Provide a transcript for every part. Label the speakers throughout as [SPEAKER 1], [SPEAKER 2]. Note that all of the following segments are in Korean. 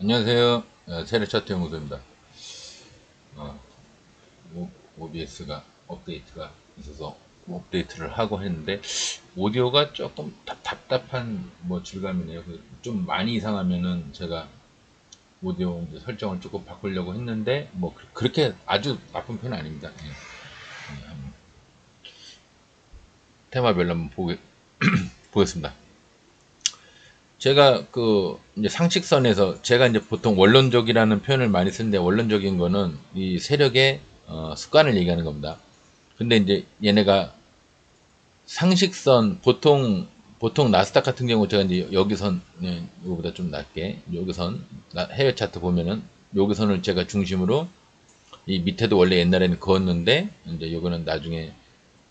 [SPEAKER 1] 안녕하세요. 세례 차트 연구소입니다. 어, OBS가 업데이트가 있어서 업데이트를 하고 했는데 오디오가 조금 답답한 뭐 질감이네요. 좀 많이 이상하면은 제가 오디오 이제 설정을 조금 바꾸려고 했는데 뭐 그렇게 아주 나쁜 편은 아닙니다. 예, 테마별로 한번 보겠습니다. 제가 이제 상식선에서 제가 이제 보통 원론적이라는 표현을 많이 쓰는데 원론적인 거는 이 세력의 습관을 얘기하는 겁니다. 근데 이제 얘네가 상식선 보통 나스닥 같은 경우 제가 이제 여기선 이거보다 좀 낮게 여기선 해외 차트 보면은 여기선을 제가 중심으로 이 밑에도 원래 옛날에는 그었는데 이제 이거는 나중에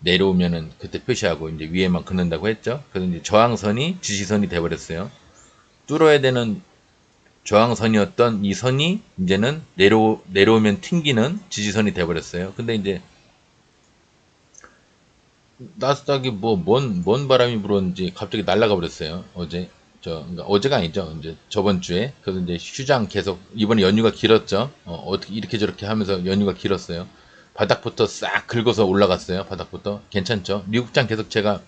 [SPEAKER 1] 내려오면은 그때 표시하고 이제 위에만 긋는다고 했죠. 그래서 이제 저항선이 지지선이 돼버렸어요. 뚫어야 되는 저항선이었던 이 선이 이제는 내려오면 튕기는 지지선이 돼버렸어요. 근데 이제 나스닥이 뭐 뭔 바람이 불었는지 갑자기 날아가 버렸어요. 어제 그러니까 어제가 아니죠. 이제 저번 주에. 그래서 이제 휴장 계속 이번에 연휴가 길었죠. 어떻게 이렇게 저렇게 하면서 연휴가 길었어요. 바닥부터 싹 긁어서 올라갔어요. 바닥부터 괜찮죠. 미국장 계속 제가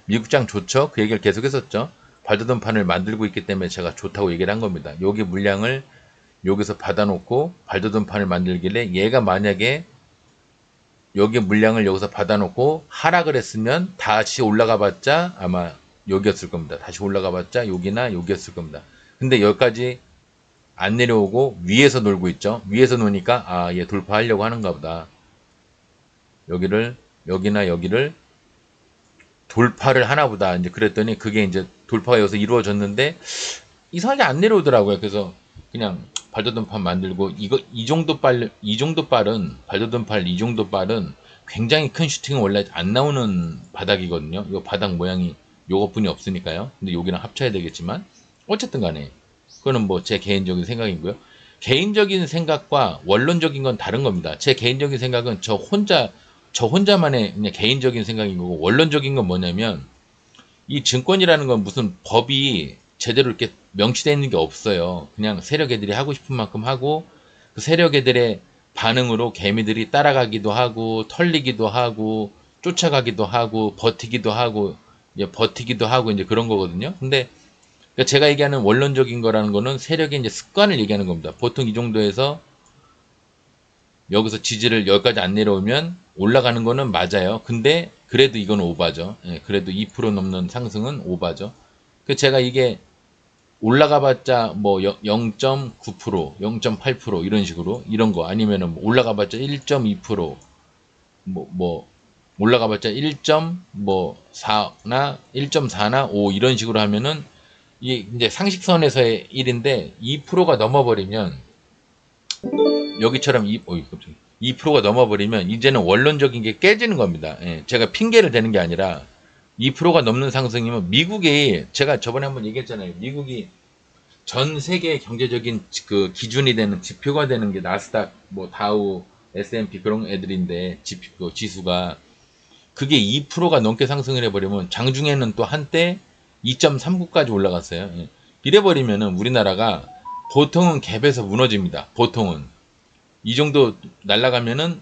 [SPEAKER 1] 미국장 좋죠. 그 얘기를 계속 했었죠. 발돋움 판을 만들고 있기 때문에 제가 좋다고 얘기를 한 겁니다. 여기 물량을 여기서 받아놓고 발돋움 판을 만들길래 얘가 만약에 여기 물량을 여기서 받아놓고 하락을 했으면 다시 올라가 봤자 아마 여기였을 겁니다. 다시 올라가 봤자 여기나 여기였을 겁니다. 근데 여기까지 안 내려오고 위에서 놀고 있죠. 위에서 노니까 아, 얘 돌파하려고 하는가 보다. 여기를 여기나 여기를 돌파를 하나 보다. 이제 그랬더니 그게 이제 돌파가 여기서 이루어졌는데 이상하게 안 내려오더라고요. 그래서 그냥 발도등판 만들고 이거 이 정도 빨은 발도등팔 이 정도 빨은 굉장히 큰 슈팅은 원래 안 나오는 바닥이거든요. 이 바닥 모양이 요것뿐이 없으니까요. 근데 여기랑 합쳐야 되겠지만 어쨌든 간에 그거는 뭐 제 개인적인 생각이고요. 개인적인 생각과 원론적인 건 다른 겁니다. 제 개인적인 생각은 저 혼자만의 그냥 개인적인 생각인 거고 원론적인 건 뭐냐면 이 증권이라는 건 무슨 법이 제대로 이렇게 명시되어 있는 게 없어요. 그냥 세력 애들이 하고 싶은 만큼 하고 그 세력 애들의 반응으로 개미들이 따라가기도 하고 털리기도 하고 쫓아가기도 하고 버티기도 하고 이제 그런 거거든요. 근데 그러니까 제가 얘기하는 원론적인 거라는 거는 세력의 이제 습관을 얘기하는 겁니다. 보통 이 정도에서 여기서 지지를 여기까지 안 내려오면 올라가는 거는 맞아요. 근데 그래도 이건 오바죠. 예, 그래도 2% 넘는 상승은 오바죠. 그 제가 이게 올라가 봤자 뭐 0.9%, 0.8% 이런 식으로 이런 거 아니면은 뭐 올라가 봤자 1.2% 뭐 올라가 봤자 1.4나 1.4나 5 이런 식으로 하면은 이게 이제 상식선에서의 일인데 2%가 넘어버리면 여기처럼 2%가 넘어버리면 이제는 원론적인 게 깨지는 겁니다. 예, 제가 핑계를 대는 게 아니라 2%가 넘는 상승이면 미국이 제가 저번에 한번 얘기했잖아요. 미국이 전 세계 경제적인 그 기준이 되는 지표가 되는 게 나스닥, 뭐 다우, S&P 그런 애들인데 지수가 그게 2%가 넘게 상승을 해버리면 장중에는 또 한때 2.39까지 올라갔어요. 예. 이래 버리면은 우리나라가 보통은 갭에서 무너집니다. 보통은 이 정도 날아가면은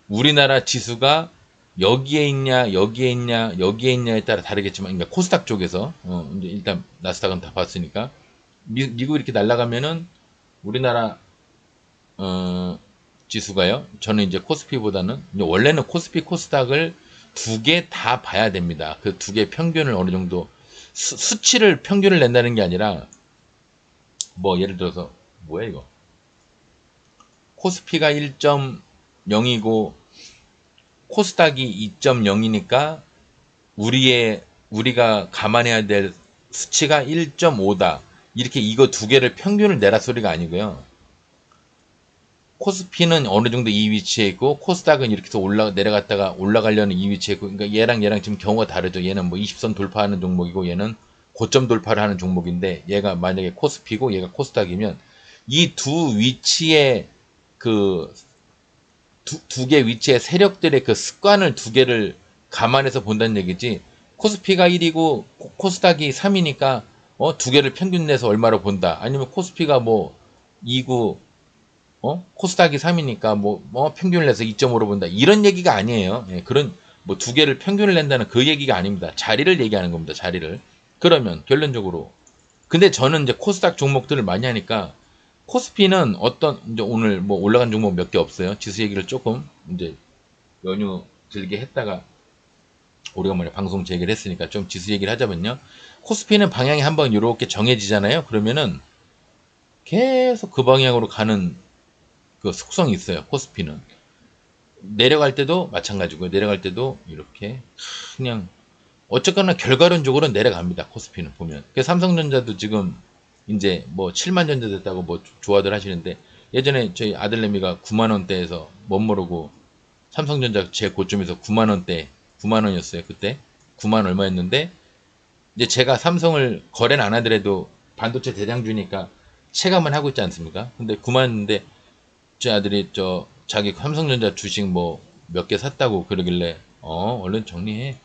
[SPEAKER 1] 우리나라 지수가 여기에 있냐, 여기에 있냐, 여기에 있냐에 따라 다르겠지만, 그러니까 코스닥 쪽에서, 이제 일단 나스닥은 다 봤으니까, 미국 이렇게 날아가면은 우리나라, 어, 지수가요. 저는 이제 코스피보다는, 원래는 코스피, 코스닥을 두 개 다 봐야 됩니다. 그 두 개 평균을 어느 정도, 수치를 평균을 낸다는 게 아니라, 뭐, 예를 들어서, 뭐야, 이거. 코스피가 1.0이고, 코스닥이 2.0이니까 우리가 감안해야 될 수치가 1.5다. 이렇게 이거 두 개를 평균을 내라 소리가 아니고요. 코스피는 어느 정도 이 위치에 있고 코스닥은 이렇게 해서 내려갔다가 올라가려는 이 위치에 있고 그러니까 얘랑 지금 경우가 다르죠. 얘는 뭐 20선 돌파하는 종목이고 얘는 고점 돌파를 하는 종목인데 얘가 만약에 코스피고 얘가 코스닥이면 이 두 위치에 그 두 개 위치의 세력들의 그 습관을 두 개를 감안해서 본다는 얘기지. 코스피가 1이고 코스닥이 3이니까 두 개를 평균 내서 얼마로 본다. 아니면 코스피가 뭐 2구, 코스닥이 3이니까 평균을 내서 2.5로 본다. 이런 얘기가 아니에요. 예, 그런, 뭐 두 개를 평균을 낸다는 그 얘기가 아닙니다. 자리를 얘기하는 겁니다. 자리를. 그러면 결론적으로. 근데 저는 이제 코스닥 종목들을 많이 하니까 코스피는 어떤, 이제 오늘 뭐 올라간 종목 몇 개 없어요. 지수 얘기를 조금 이제 연휴 길게 했다가 오래간만에 방송 재개를 했으니까 좀 지수 얘기를 하자면요. 코스피는 방향이 한번 이렇게 정해지잖아요. 그러면은 계속 그 방향으로 가는 그 속성이 있어요. 코스피는. 내려갈 때도 마찬가지고요. 내려갈 때도 이렇게 그냥 어쨌거나 결과론적으로 내려갑니다. 코스피는 보면. 삼성전자도 지금 이제 뭐 7만 전자 됐다고 뭐 좋아들 하시는데 예전에 저희 아들내미가 9만 원대에서 못 모르고 삼성전자 제 고점에서 9만 원대 9만 원이었어요. 그때 9만 얼마였는데 이제 제가 삼성을 거래는 안 하더라도 반도체 대장주니까 체감은 하고 있지 않습니까? 근데 9만 원인데 제 아들이 자기 삼성전자 주식 뭐 몇 개 샀다고 그러길래 얼른 정리해.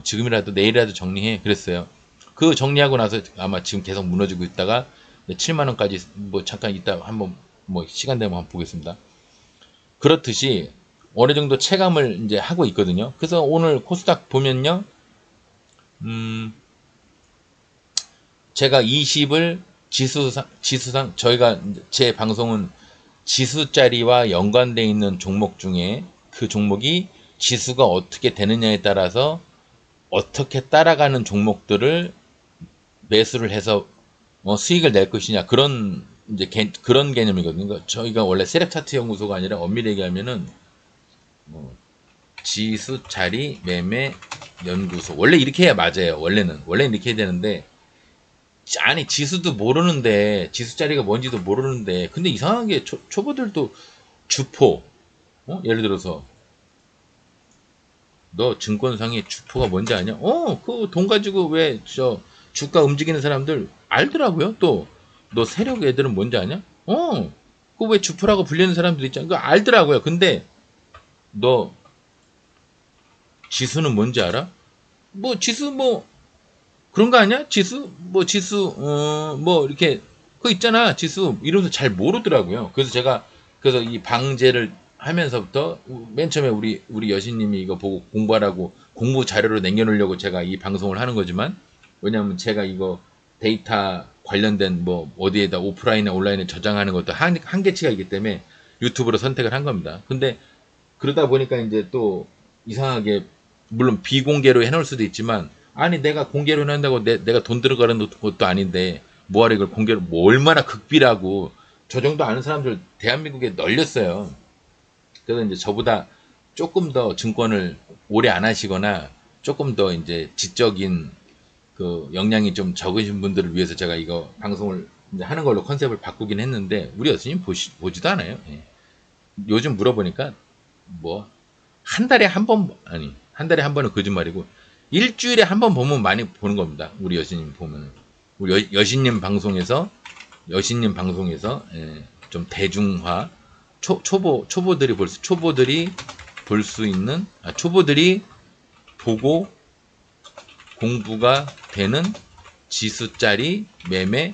[SPEAKER 1] 지금이라도 내일이라도 정리해. 그랬어요. 그 정리하고 나서 아마 지금 계속 무너지고 있다가 7만 원까지 뭐 잠깐 이따 한번 뭐 시간 되면 한번 보겠습니다. 그렇듯이 어느 정도 체감을 이제 하고 있거든요. 그래서 오늘 코스닥 보면요. 제가 20을 지수상 저희가 제 방송은 지수 자리와 연관되어 있는 종목 중에 그 종목이 지수가 어떻게 되느냐에 따라서 어떻게 따라가는 종목들을 매수를 해서 수익을 낼 것이냐 그런 이제 그런 개념이거든요. 그러니까 저희가 원래 세력 차트 연구소가 아니라 엄밀히 얘기하면은 지수 자리 매매 연구소 원래 이렇게 해야 맞아요. 원래 이렇게 해야 되는데 아니 지수도 모르는데 지수 자리가 뭔지도 모르는데 근데 이상하게 초보들도 주포 예를 들어서 너 증권상의 주포가 뭔지 아냐? 그 돈 가지고 왜 주가 움직이는 사람들 알더라고요. 또 너 세력 애들은 뭔지 아냐? 그 왜 주포라고 불리는 사람들 있잖아. 그거 알더라고요. 근데 너 지수는 뭔지 알아? 뭐 지수 뭐 그런 거 아니야? 지수 뭐 지수 뭐 이렇게 그거 있잖아. 지수 이러면서 잘 모르더라고요. 그래서 제가 그래서 이 방제를 하면서부터 맨 처음에 우리 여신님이 이거 보고 공부하라고 공부 자료로 남겨놓으려고 제가 이 방송을 하는 거지만 왜냐하면 제가 이거 데이터 관련된 뭐 어디에다 오프라인이나 온라인에 저장하는 것도 한계치가 있기 때문에 유튜브로 선택을 한 겁니다. 근데 그러다 보니까 이제 또 이상하게 물론 비공개로 해놓을 수도 있지만 아니 내가 공개로 해놓는다고 내가 돈 들어가는 것도 아닌데 뭐하러 이걸 공개로 뭐 얼마나 극비라고 저 정도 아는 사람들 대한민국에 널렸어요. 그래서 이제 저보다 조금 더 증권을 오래 안 하시거나 조금 더 이제 지적인 그 역량이 좀 적으신 분들을 위해서 제가 이거 방송을 이제 하는 걸로 컨셉을 바꾸긴 했는데 우리 여수님 보지도 않아요. 예. 요즘 물어보니까 뭐 한 달에 한 번 아니 한 달에 한 번은 거짓말이고 일주일에 한 번 보면 많이 보는 겁니다. 우리 여신님 보면은 우리 여신님 방송에서 좀 대중화 초보들이 볼 수 있는 초보들이 보고 공부가 되는 지수짜리 매매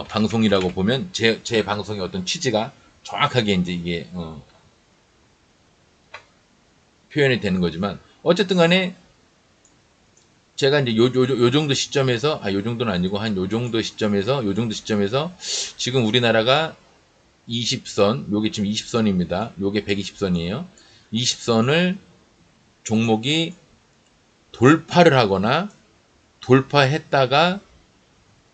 [SPEAKER 1] 방송이라고 보면 제 방송의 어떤 취지가 정확하게 이제 이게 표현이 되는 거지만 어쨌든 간에 제가 이제 요 정도 시점에서 요 정도는 아니고 한 요 정도 시점에서 지금 우리나라가 20선 요게 지금 20선입니다. 요게 120선이에요. 20선을 종목이 돌파를 하거나 돌파했다가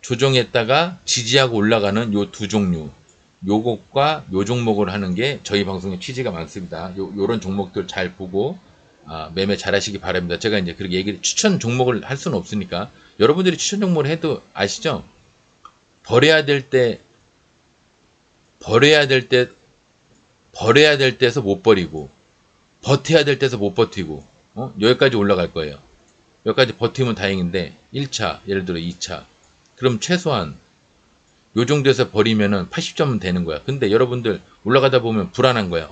[SPEAKER 1] 조정했다가 지지하고 올라가는 요 두 종류 요것과 요 종목을 하는 게 저희 방송의 취지가 많습니다. 요런 종목들 잘 보고 매매 잘 하시기 바랍니다. 제가 이제 그렇게 얘기를 추천 종목을 할 수는 없으니까 여러분들이 추천 종목을 해도 아시죠? 버려야 될 때에서 못 버리고 버텨야 될 때에서 못 버티고 여기까지 올라갈 거예요. 여기까지 버티면 다행인데 1차 예를 들어 2차 그럼 최소한 요 정도에서 버리면은 80점은 되는 거야. 근데 여러분들 올라가다 보면 불안한 거야.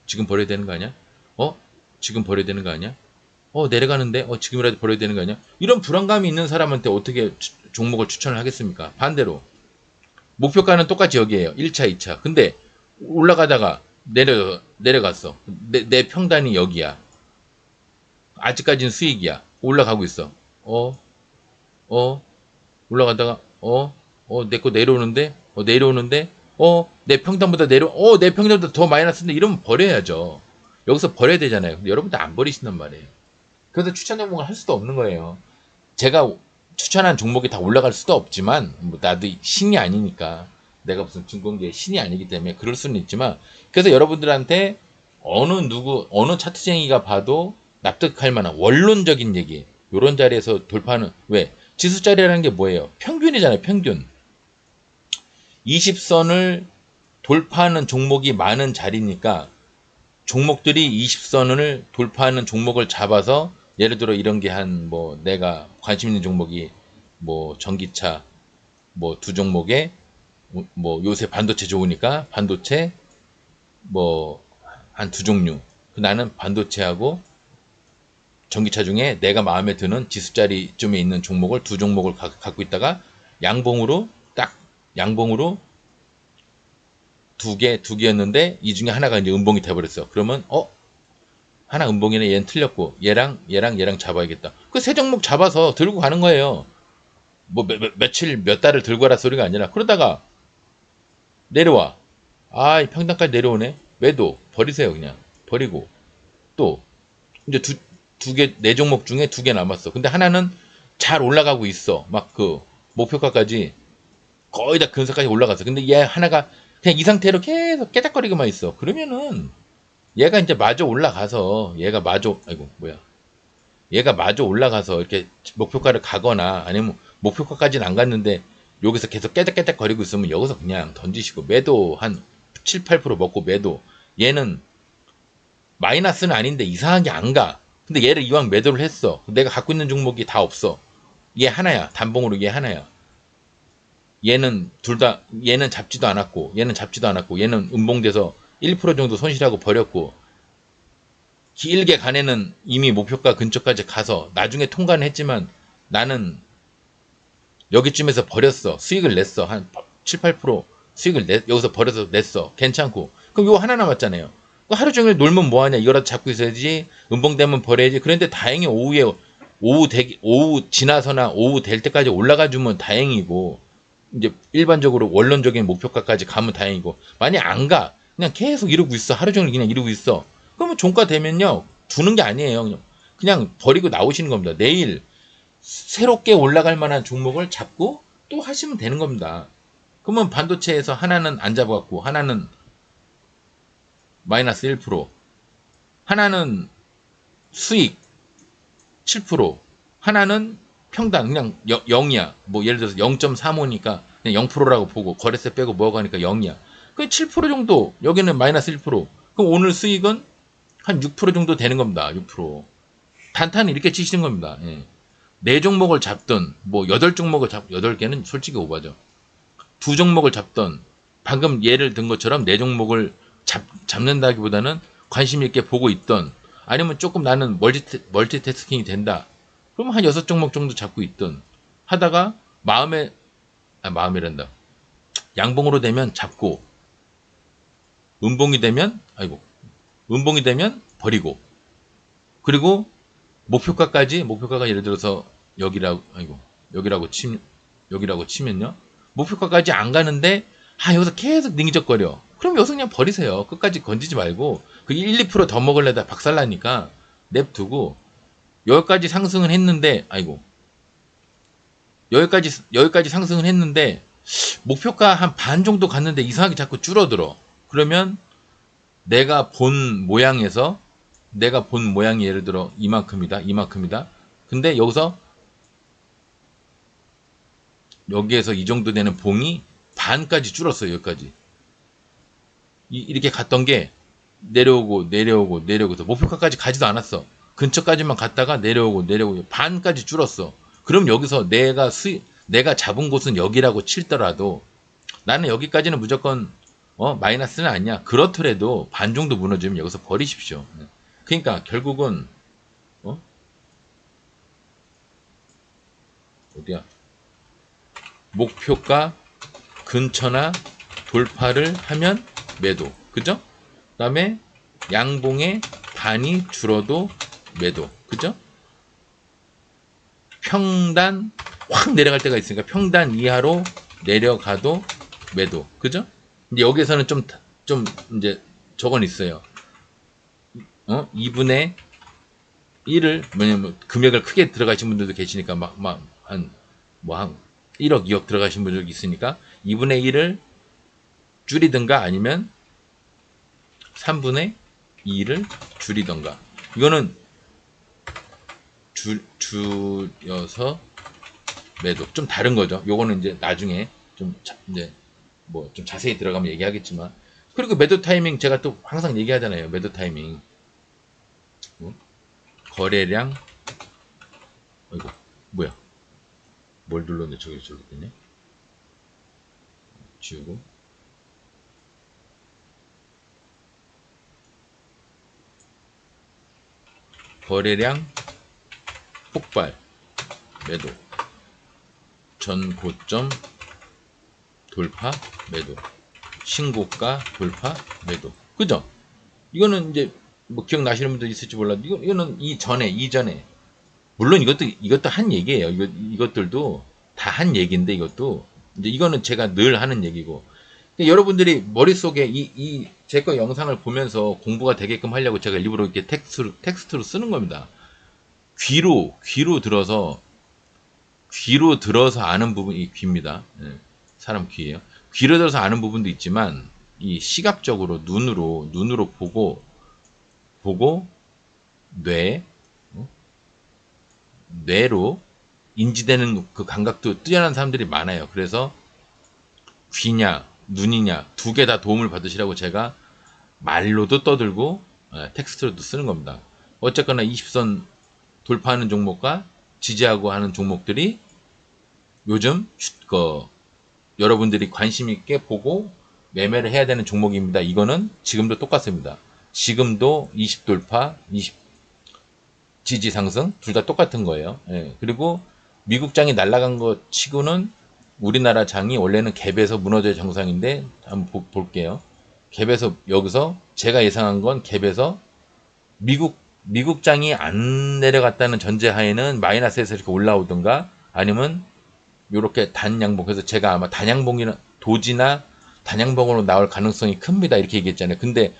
[SPEAKER 1] 지금 버려야 되는 거 아니야? 지금 버려야 되는 거 아니야? 내려가는데 지금이라도 버려야 되는 거 아니야? 이런 불안감이 있는 사람한테 어떻게 종목을 추천을 하겠습니까? 반대로 목표가는 똑같이 여기에요. 1차, 2차. 근데 올라가다가 내려갔어. 내 평단이 여기야. 아직까지는 수익이야. 올라가고 있어. 어, 어, 올라가다가, 내 거 내려오는데, 내 평단보다 내 평단보다 더 마이너스인데 이러면 버려야죠. 여기서 버려야 되잖아요. 근데 여러분들 안 버리신단 말이에요. 그래서 추천 종목을 할 수도 없는 거예요. 제가 추천한 종목이 다 올라갈 수도 없지만, 뭐 나도 신이 아니니까, 내가 무슨 증권계의 신이 아니기 때문에 그럴 수는 있지만, 그래서 여러분들한테 어느 차트쟁이가 봐도 납득할 만한 원론적인 얘기, 요런 자리에서 돌파하는, 왜? 지수자리라는 게 뭐예요? 평균이잖아요, 평균. 20선을 돌파하는 종목이 많은 자리니까, 종목들이 20선을 돌파하는 종목을 잡아서, 예를 들어 이런 게 내가 관심 있는 종목이 전기차 두 종목에 요새 반도체 좋으니까 반도체 한 두 종류. 나는 반도체하고 전기차 중에 내가 마음에 드는 지수자리쯤에 있는 종목을 두 종목을 갖고 있다가 양봉으로 두 개였는데 이 중에 하나가 이제 음봉이 돼버렸어. 그러면 하나 음봉이네, 얘는 틀렸고 얘랑 잡아야겠다. 그 세 종목 잡아서 들고 가는 거예요. 며칠 몇 달을 들고 가라 소리가 아니라. 그러다가 내려와. 평단까지 내려오네. 매도 버리세요. 그냥 버리고 또 이제 네 종목 중에 두 개 남았어. 근데 하나는 잘 올라가고 있어. 막 그 목표가까지 거의 다 근서까지 올라갔어. 근데 얘 하나가 그냥 이 상태로 계속 깨작거리고만 있어. 그러면은 얘가 이제 마저 올라가서 얘가 마저 올라가서 이렇게 목표가를 가거나, 아니면 목표가까지는 안 갔는데 여기서 계속 깨작깨작 거리고 있으면 여기서 그냥 던지시고 매도 한 7, 8% 먹고 매도. 얘는 마이너스는 아닌데 이상하게 안 가. 근데 얘를 이왕 매도를 했어. 내가 갖고 있는 종목이 다 없어. 얘 하나야. 단봉으로 얘 하나야. 얘는 얘는 잡지도 않았고 얘는 음봉돼서 1% 정도 손실하고 버렸고, 길게 간에는 이미 목표가 근처까지 가서 나중에 통과는 했지만 나는 여기쯤에서 버렸어. 수익을 냈어. 한 7, 8% 수익을 여기서 버려서 냈어. 괜찮고. 그럼 요 하나 남았잖아요. 하루 종일 놀면 뭐하냐. 이거라도 잡고 있어야지. 음봉되면 버려야지. 그런데 다행히 오후 지나서나 오후 될 때까지 올라가 주면 다행이고, 이제 일반적으로 원론적인 목표가까지 가면 다행이고, 만약 안 가. 그냥 계속 이러고 있어. 하루 종일 그냥 이러고 있어. 그러면 종가 되면요. 두는 게 아니에요. 그냥 버리고 나오시는 겁니다. 내일 새롭게 올라갈 만한 종목을 잡고 또 하시면 되는 겁니다. 그러면 반도체에서 하나는 안 잡아갖고 하나는 마이너스 1%, 하나는 수익 7%, 하나는 평단 그냥 0이야. 예를 들어서 0.35니까 그냥 0%라고 보고 거래세 빼고 뭐하고 하니까 0이야. 그 7% 정도, 여기는 마이너스 1%. 그럼 오늘 수익은 한 6% 정도 되는 겁니다. 6%. 단타는 이렇게 치시는 겁니다. 예. 4종목을 잡던 8종목을 8개는 솔직히 오바죠. 2종목을 잡던, 방금 예를 든 것처럼 4종목을 잡는다기보다는 관심 있게 보고 있던, 아니면 조금 나는 멀티태스킹이 된다. 그럼 한 6종목 정도 잡고 있던 하다가 마음에란다. 양봉으로 되면 잡고, 음봉이 되면 버리고, 그리고 목표가가 예를 들어서 여기라고 치면요. 목표가까지 안 가는데, 여기서 계속 닝적거려. 그럼 여기서 그냥 버리세요. 끝까지 건지지 말고, 그 1, 2%더 먹을래다 박살나니까 냅두고, 여기까지 상승은 했는데, 여기까지 상승은 했는데, 목표가 한 반 정도 갔는데 이상하게 자꾸 줄어들어. 그러면 내가 본 모양이 예를 들어 이만큼이다. 근데 여기에서 이 정도 되는 봉이 반까지 줄었어요. 여기까지. 이렇게 갔던 게 내려오고 목표가까지 가지도 않았어. 근처까지만 갔다가 내려오고 반까지 줄었어. 그럼 여기서 내가 잡은 곳은 여기라고 칠더라도 나는 여기까지는 무조건 마이너스는 아니야. 그렇더라도 반 정도 무너지면 여기서 버리십시오. 그러니까 결국은 어디야? 목표가 근처나 돌파를 하면 매도. 그죠? 그 다음에 양봉의 단이 줄어도 매도. 그죠? 평단 확 내려갈 때가 있으니까 평단 이하로 내려가도 매도. 그죠? 근데 여기에서는 좀 이제 저건 있어요. 2분의 1을, 뭐냐면 금액을 크게 들어가신 분들도 계시니까 한 1억, 2억 들어가신 분들도 있으니까 2분의 1을 줄이든가 아니면 3분의 2를 줄이던가. 이거는 줄여서 매도. 좀 다른 거죠. 요거는 이제 나중에 이제 좀 자세히 들어가면 얘기하겠지만. 그리고 매도 타이밍 제가 또 항상 얘기하잖아요. 매도 타이밍. 거래량. 아이고, 뭐야. 뭘 눌렀네. 저기 됐네. 지우고. 거래량 폭발 매도. 전 고점 돌파 매도. 신고가 돌파 매도. 그죠? 이거는 이제 뭐 기억나시는 분도 있을지 몰라도 이거는 이전에 물론 이것도 한 얘기예요. 이것들도 다 한 얘기인데 이것도 이제 이거는 제가 늘 하는 얘기고 여러분들이 머릿속에 제 거 영상을 보면서 공부가 되게끔 하려고 제가 일부러 이렇게 텍스트로 쓰는 겁니다. 귀로 들어서 아는 부분이 귀입니다. 예, 사람 귀예요. 귀로 들어서 아는 부분도 있지만 이 시각적으로 눈으로 보고 뇌로 인지되는 그 감각도 뛰어난 사람들이 많아요. 그래서 귀냐 눈이냐 두 개 다 도움을 받으시라고 제가 말로도 떠들고 텍스트로도 쓰는 겁니다. 어쨌거나 20선 돌파하는 종목과 지지하고 하는 종목들이 요즘 여러분들이 관심 있게 보고 매매를 해야 되는 종목입니다. 이거는 지금도 똑같습니다. 지금도 20 돌파, 20 지지 상승 둘 다 똑같은 거예요. 예. 그리고 미국 장이 날아간 것 치고는 우리나라 장이 원래는 갭에서 무너져야 정상인데 한번 볼게요. 갭에서 여기서 제가 예상한 건 갭에서 미국 장이 안 내려갔다는 전제하에는 마이너스에서 이렇게 올라오든가 아니면 이렇게 단양봉. 그래서 제가 아마 단양봉이나 도지나 단양봉으로 나올 가능성이 큽니다. 이렇게 얘기했잖아요. 근데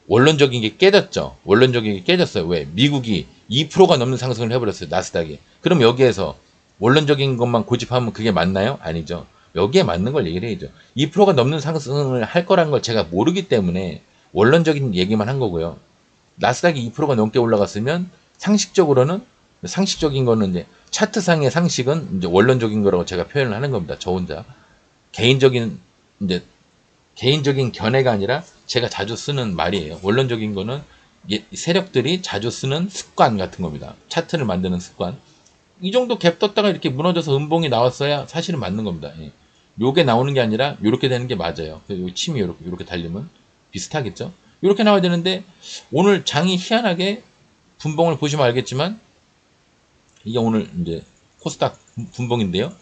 [SPEAKER 1] 원론적인 게 깨졌죠. 원론적인 게 깨졌어요. 왜? 미국이 2%가 넘는 상승을 해버렸어요. 나스닥이. 그럼 여기에서 원론적인 것만 고집하면 그게 맞나요? 아니죠. 여기에 맞는 걸 얘기를 해야죠. 2%가 넘는 상승을 할 거라는 걸 제가 모르기 때문에 원론적인 얘기만 한 거고요. 나스닥이 2%가 넘게 올라갔으면 상식적인 거는 이제 차트상의 상식은 이제 원론적인 거라고 제가 표현을 하는 겁니다. 저 혼자. 개인적인 견해가 아니라 제가 자주 쓰는 말이에요. 원론적인 거는 세력들이 자주 쓰는 습관 같은 겁니다. 차트를 만드는 습관. 이 정도 갭 떴다가 이렇게 무너져서 음봉이 나왔어야 사실은 맞는 겁니다. 예. 요게 나오는 게 아니라 요렇게 되는 게 맞아요. 요 침이 요렇게 달리면 비슷하겠죠. 요렇게 나와야 되는데 오늘 장이 희한하게 분봉을 보시면 알겠지만 이게 오늘 이제 코스닥 분봉인데요.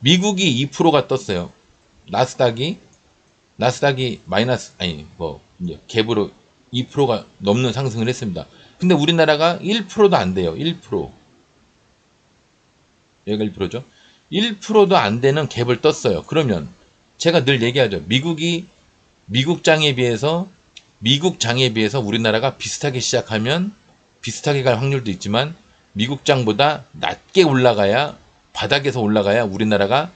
[SPEAKER 1] 미국이 2%가 떴어요. 나스닥이 마이너스 이제 갭으로 2%가 넘는 상승을 했습니다. 근데 우리나라가 1%도 안 돼요. 1%. 여기가 1%죠. 1%도 안 되는 갭을 떴어요. 그러면 제가 늘 얘기하죠. 미국 장에 비해서 우리나라가 비슷하게 시작하면 비슷하게 갈 확률도 있지만 미국 장보다 낮게 올라가야 바닥에서 올라가야 우리나라가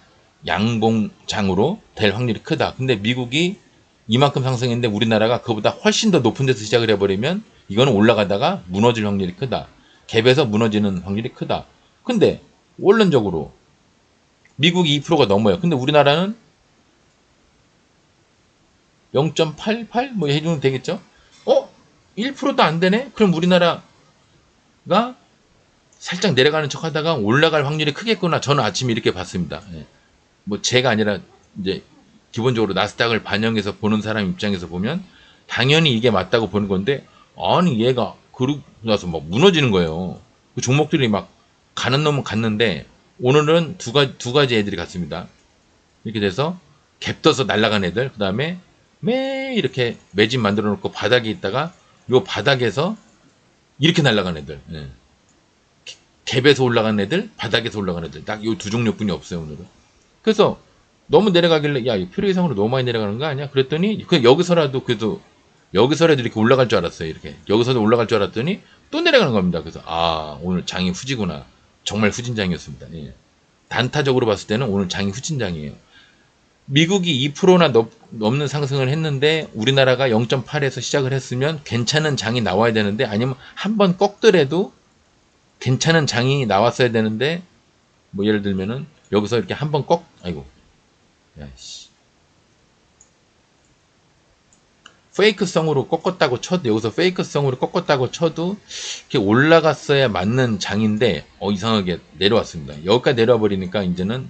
[SPEAKER 1] 양봉장으로 될 확률이 크다. 근데 미국이 이만큼 상승했는데 우리나라가 그보다 훨씬 더 높은 데서 시작을 해버리면 이거는 올라가다가 무너질 확률이 크다. 갭에서 무너지는 확률이 크다. 근데 원론적으로 미국이 2%가 넘어요. 근데 우리나라는 0.88 뭐 해주면 되겠죠? 1%도 안 되네? 그럼 우리나라가 살짝 내려가는 척 하다가 올라갈 확률이 크겠구나. 저는 아침에 이렇게 봤습니다. 예. 뭐 제가 아니라 이제 기본적으로 나스닥을 반영해서 보는 사람 입장에서 보면 당연히 이게 맞다고 보는 건데 아니 얘가 그러고 나서 막 무너지는 거예요. 그 종목들이 막 가는 놈은 갔는데 오늘은 두 가지 애들이 갔습니다. 이렇게 돼서 갭 떠서 날아간 애들, 그 다음에 매 이렇게 매집 만들어 놓고 바닥에 있다가 요 바닥에서 이렇게 날아간 애들, 예. 갭에서 올라간 애들, 바닥에서 올라간 애들, 딱 요 두 종류뿐이 없어요 오늘은. 그래서 너무 내려가길래 야, 필요 이상으로 너무 많이 내려가는 거 아니야? 그랬더니 그 여기서라도 그래도 여기서라도 이렇게 올라갈 줄 알았어요. 이렇게 여기서도 올라갈 줄 알았더니 또 내려가는 겁니다. 그래서 아, 오늘 장이 후지구나. 정말 후진장이었습니다. 예. 단타적으로 봤을 때는 오늘 장이 후진장이에요. 미국이 2%나 넘는 상승을 했는데 우리나라가 0.8에서 시작을 했으면 괜찮은 장이 나와야 되는데, 아니면 한번 꺾더라도 괜찮은 장이 나왔어야 되는데, 뭐 예를 들면은 여기서 이렇게 한번 아이고, 야씨, 페이크성으로 꺾었다고 쳐도, 여기서 페이크성으로 꺾었다고 쳐도 이렇게 올라갔어야 맞는 장인데 이상하게 내려왔습니다. 여기까지 내려와 버리니까 이제는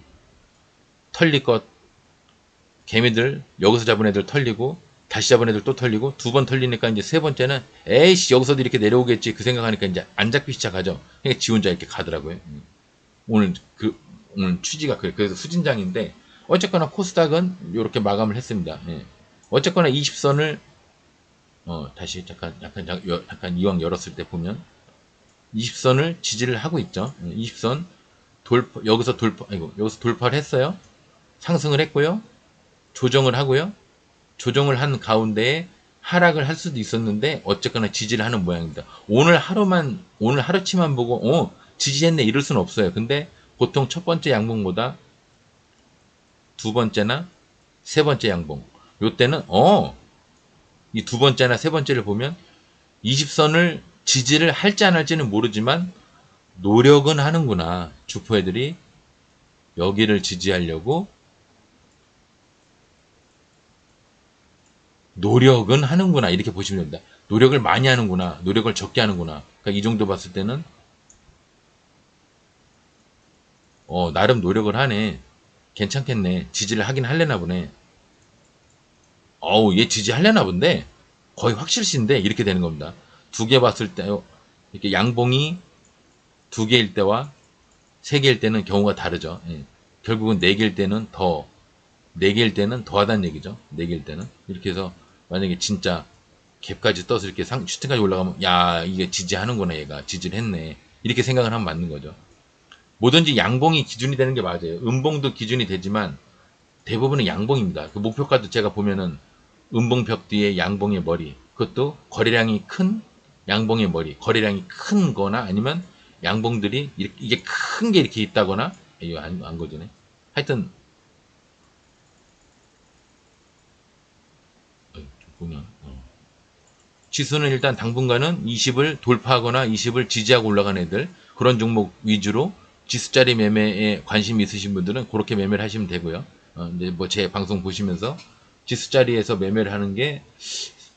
[SPEAKER 1] 털릴 것, 개미들 여기서 잡은 애들 털리고 다시 잡은 애들 또 털리고 두 번 털리니까 이제 세 번째는 에이씨 여기서도 이렇게 내려오겠지 그 생각하니까 이제 안 잡기 시작하죠. 그러니까 지 혼자 이렇게 가더라고요. 오늘 오늘 취지가 그래서 수진장인데, 어쨌거나 코스닥은 이렇게 마감을 했습니다. 예. 어쨌거나 20선을 다시 약간 이왕 열었을 때 보면 20선을 지지를 하고 있죠. 20선 여기서 돌파를 했어요. 상승을 했고요. 조정을 하고요. 조정을 한 가운데에 하락을 할 수도 있었는데 어쨌거나 지지를 하는 모양입니다. 오늘 하루치만 보고 지지했네 이럴 수는 없어요. 근데 보통 첫 번째 양봉보다 두 번째나 세 번째 양봉, 요때는 이 두 번째나 세 번째를 보면 20선을 지지를 할지 안 할지는 모르지만 노력은 하는구나. 주포 애들이 여기를 지지하려고 노력은 하는구나. 이렇게 보시면 됩니다. 노력을 많이 하는구나. 노력을 적게 하는구나. 그러니까 이 정도 봤을 때는 나름 노력을 하네. 괜찮겠네. 지지를 하긴 할래나 보네. 얘 지지하려나 본데 거의 확실시인데 이렇게 되는 겁니다. 두 개 봤을 때 이렇게 양봉이 두 개일 때와 세 개일 때는 경우가 다르죠. 예. 결국은 네 개일 때는 네 개일 때는 더하다는 얘기죠. 네 개일 때는 이렇게 해서 만약에 진짜 갭까지 떠서 이렇게 슈팅까지 올라가면 야, 이게 지지하는구나. 얘가 지지를 했네. 이렇게 생각을 하면 맞는 거죠. 뭐든지 양봉이 기준이 되는 게 맞아요. 음봉도 기준이 되지만 대부분은 양봉입니다. 그 목표가도 제가 보면은 음봉벽 뒤에 양봉의 머리, 그것도 거래량이 큰 양봉의 머리, 거래량이 큰 거나 아니면 양봉들이 이게 큰 게 이렇게 있다거나, 이거 안 거지네. 하여튼 보면 지수는 일단 당분간은 20을 돌파하거나 20을 지지하고 올라간 애들, 그런 종목 위주로 지수짜리 매매에 관심 있으신 분들은 그렇게 매매를 하시면 되고요. 이제 뭐 제 방송 보시면서 지수짜리에서 매매를 하는 게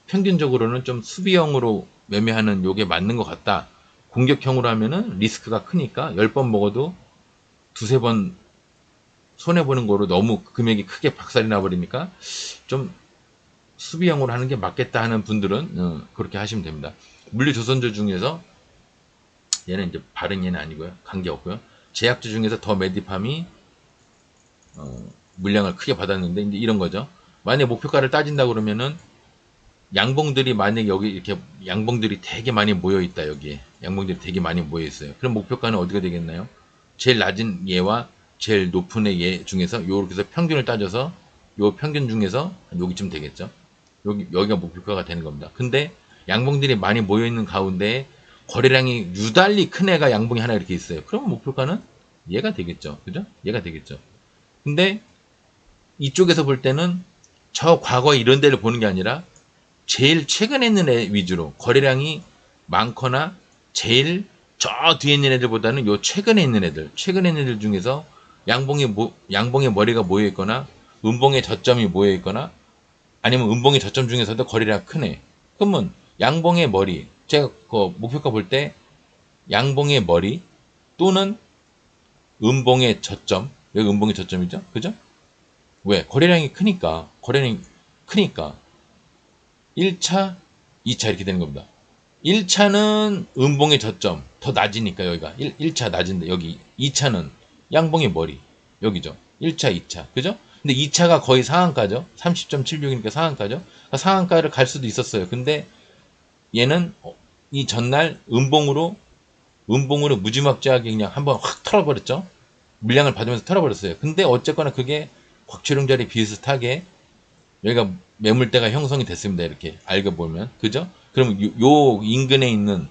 [SPEAKER 1] 평균적으로는 좀 수비형으로 매매하는 요게 맞는 것 같다. 공격형으로 하면은 리스크가 크니까 10번 먹어도 두세 번 손해보는 거로 너무 금액이 크게 박살이 나버리니까 좀 수비형으로 하는 게 맞겠다 하는 분들은 그렇게 하시면 됩니다. 물리조선주 중에서 얘는 이제 발은 얘는 아니고요. 관계없고요. 제약주 중에서 더 메디팜이 물량을 크게 받았는데 이제 이런 거죠. 만약 목표가를 따진다 그러면은 양봉들이 만약에 여기 이렇게 양봉들이 되게 많이 모여 있다. 여기에 양봉들이 되게 많이 모여 있어요. 그럼 목표가는 어디가 되겠나요? 제일 낮은 얘와 제일 높은 얘 중에서 요렇게 해서 평균을 따져서 요 평균 중에서 여기쯤 되겠죠. 여기가 목표가가 되는 겁니다. 근데 양봉들이 많이 모여 있는 가운데 거래량이 유달리 큰 애가 양봉이 하나 이렇게 있어요. 그러면 목표가는 얘가 되겠죠. 그죠? 얘가 되겠죠. 근데 이쪽에서 볼 때는 저 과거 이런 데를 보는 게 아니라 제일 최근에 있는 애 위주로 거래량이 많거나 제일 저 뒤에 있는 애들보다는 요 최근에 있는 애들 중에서 양봉의 머리가 모여 있거나 음봉의 저점이 모여 있거나 아니면 음봉의 저점 중에서도 거래량 큰 애. 그러면 양봉의 머리, 제가 그 목표가 볼 때 양봉의 머리 또는 음봉의 저점, 여기 음봉의 저점이죠, 그죠? 왜? 거래량이 크니까 1차, 2차 이렇게 되는 겁니다. 1차는 음봉의 저점 더 낮으니까 여기가 1차 낮은데 여기 2차는 양봉의 머리 여기죠. 1차, 2차 그죠? 근데 2차가 거의 상한가죠. 30.76이니까 상한가죠. 그러니까 상한가를 갈 수도 있었어요. 근데 얘는 이 전날 음봉으로 무지막지하게 그냥 한번 확 털어버렸죠. 물량을 받으면서 털어버렸어요. 근데 어쨌거나 그게 곽출용 자리 비슷하게 여기가 매물대가 형성이 됐습니다. 이렇게 알고 보면 그죠? 그럼 요 인근에 있는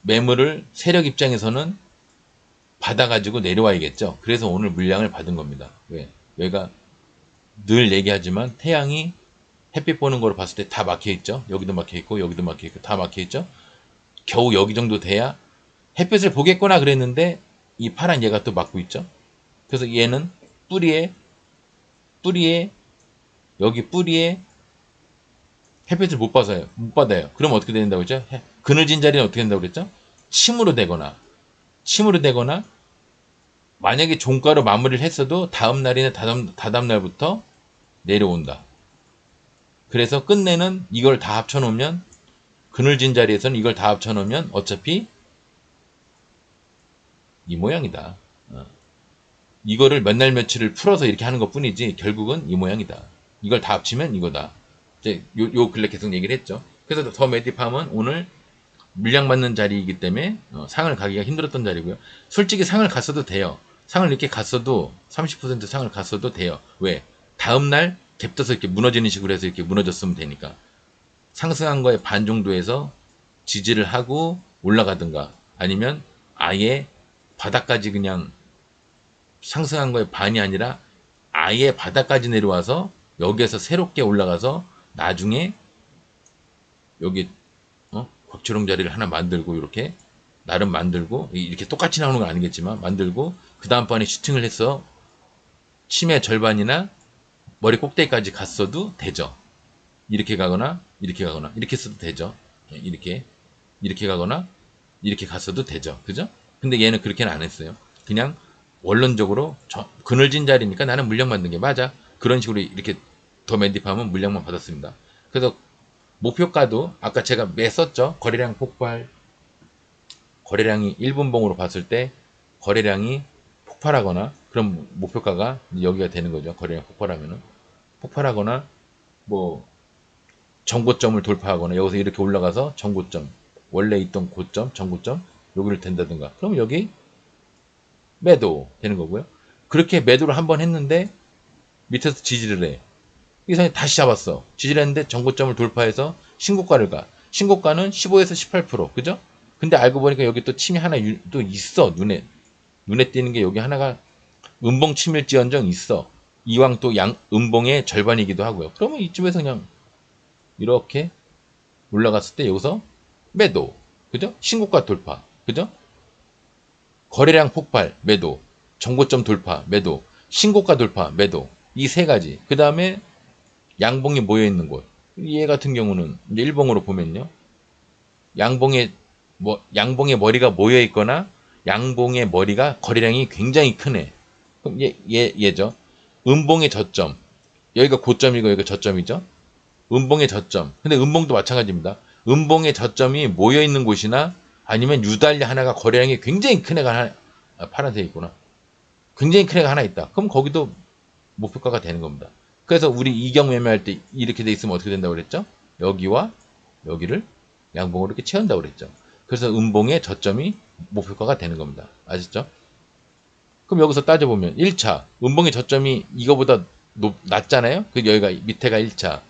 [SPEAKER 1] 매물을 세력 입장에서는 받아가지고 내려와야겠죠. 그래서 오늘 물량을 받은 겁니다. 왜? 여기가 늘 얘기하지만 태양이 햇빛 보는 거로 봤을 때 다 막혀 있죠. 여기도 막혀 있고 여기도 막혀 있고 다 막혀 있죠. 겨우 여기 정도 돼야 햇빛을 보겠구나 그랬는데 이 파란 얘가 또 막고 있죠. 그래서 얘는 뿌리에 여기 뿌리에 햇빛을 못 받아요. 그럼 어떻게 된다고 했죠? 그늘진 자리는 어떻게 된다고 그랬죠? 침으로 되거나 만약에 종가로 마무리를 했어도 다음 날이나 다다음 날부터 내려온다. 그래서 끝내는 이걸 다 합쳐놓으면 그늘진 자리에서는 이걸 다 합쳐놓으면 어차피 이 모양이다. 이거를 몇 날 며칠을 풀어서 이렇게 하는 것 뿐이지 결국은 이 모양이다. 이걸 다 합치면 이거다. 이제 요 근래 계속 얘기를 했죠. 그래서 더 메디팜은 오늘 물량 받는 자리이기 때문에 상을 가기가 힘들었던 자리고요. 솔직히 상을 갔어도 돼요. 상을 이렇게 갔어도 30% 상을 갔어도 돼요. 왜? 다음날 갭떠서 이렇게 무너지는 식으로 해서 이렇게 무너졌으면 되니까. 상승한 거에 반 정도에서 지지를 하고 올라가든가 아니면 아예 바닥까지 그냥 상승한 거에 반이 아니라 아예 바닥까지 내려와서 여기에서 새롭게 올라가서 나중에 여기 곽초롱 자리를 하나 만들고 이렇게 나름 만들고 이렇게 똑같이 나오는 건 아니겠지만 만들고 그 다음번에 슈팅을 해서 치매 절반이나 머리 꼭대기까지 갔어도 되죠. 이렇게 가거나 이렇게 가거나 이렇게 써도 되죠. 이렇게 가거나 이렇게 갔어도 되죠. 그죠? 근데 얘는 그렇게는 안 했어요. 그냥 원론적으로 그늘진 자리니까 나는 물량 받는 게 맞아. 그런 식으로 이렇게 더 맨딥하면 물량만 받았습니다. 그래서 목표가도 아까 제가 썼죠. 거래량 폭발. 거래량이 1분봉으로 봤을 때 거래량이 폭발하거나 그럼 목표가가 여기가 되는 거죠. 거래량 폭발하면은 폭발하거나 뭐 정고점을 돌파하거나 여기서 이렇게 올라가서 정고점 원래 있던 고점 정고점 여기를 된다든가 그럼 여기 매도 되는 거고요. 그렇게 매도를 한번 했는데 밑에서 지지를 해. 이 상에 다시 잡았어. 지지를 했는데 정고점을 돌파해서 신고가를 가. 신고가는 15에서 18%. 그죠? 근데 알고 보니까 여기 또 침이 하나 또 있어. 눈에 띄는 게 여기 하나가 음봉 침일지언정 있어. 이왕 또 음봉의 절반이기도 하고요. 그러면 이쯤에서 그냥 이렇게 올라갔을 때 여기서 매도. 그죠? 신고가 돌파. 그죠? 거래량 폭발, 매도. 정고점 돌파, 매도. 신고가 돌파, 매도. 이 세 가지. 그 다음에 양봉이 모여 있는 곳. 얘 같은 경우는 이제 일봉으로 보면요. 양봉의 머리가 모여 있거나 양봉의 머리가 거래량이 굉장히 크네. 그럼 얘죠. 음봉의 저점. 여기가 고점이고 여기가 저점이죠. 음봉의 저점. 근데 음봉도 마찬가지입니다. 음봉의 저점이 모여 있는 곳이나 아니면 유달리 하나가 거래량이 굉장히 큰 애가 하나, 파란색 있구나. 굉장히 큰 애가 하나 있다. 그럼 거기도 목표가가 되는 겁니다. 그래서 우리 이경 매매할 때 이렇게 돼 있으면 어떻게 된다고 그랬죠? 여기와 여기를 양봉으로 이렇게 채운다고 그랬죠. 그래서 음봉의 저점이 목표가가 되는 겁니다. 아시죠? 그럼 여기서 따져보면 1차 음봉의 저점이 이거보다 낮잖아요? 그 여기가 밑에가 1차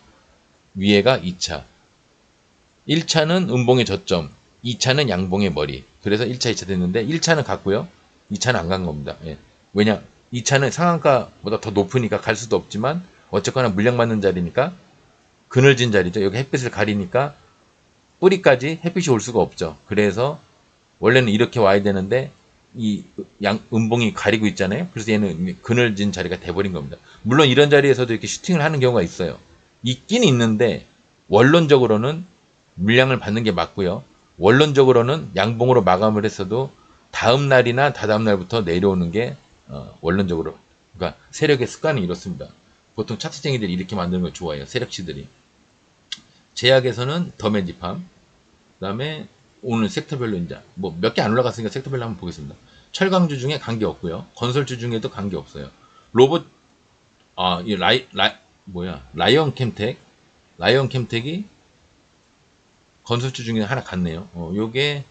[SPEAKER 1] 위에가 2차 1차는 음봉의 저점 2차는 양봉의 머리 그래서 1차 2차 됐는데 1차는 갔고요 2차는 안 간 겁니다. 예. 왜냐 2차는 상한가보다 더 높으니까 갈 수도 없지만 어쨌거나 물량 맞는 자리니까 그늘진 자리죠. 여기 햇빛을 가리니까 뿌리까지 햇빛이 올 수가 없죠. 그래서 원래는 이렇게 와야 되는데 이 음봉이 가리고 있잖아요. 그래서 얘는 그늘진 자리가 돼버린 겁니다. 물론 이런 자리에서도 이렇게 슈팅을 하는 경우가 있어요. 있긴 있는데 원론적으로는 물량을 받는 게 맞고요. 원론적으로는 양봉으로 마감을 했어도 다음 날이나 다다음 날부터 내려오는 게 원론적으로 그러니까 세력의 습관이 이렇습니다. 보통 차트쟁이들이 이렇게 만드는 걸 좋아해요. 세력치들이. 제약에서는 더맨디팜 그 다음에 오늘 섹터별로 이제 뭐 몇 개 안 올라갔으니까 섹터별로 한번 보겠습니다. 철강주 중에 관계 없고요. 건설주 중에도 관계 없어요. 로봇 이 라이언 캠텍 캠텍이 건설주 중에 하나 같네요. 요게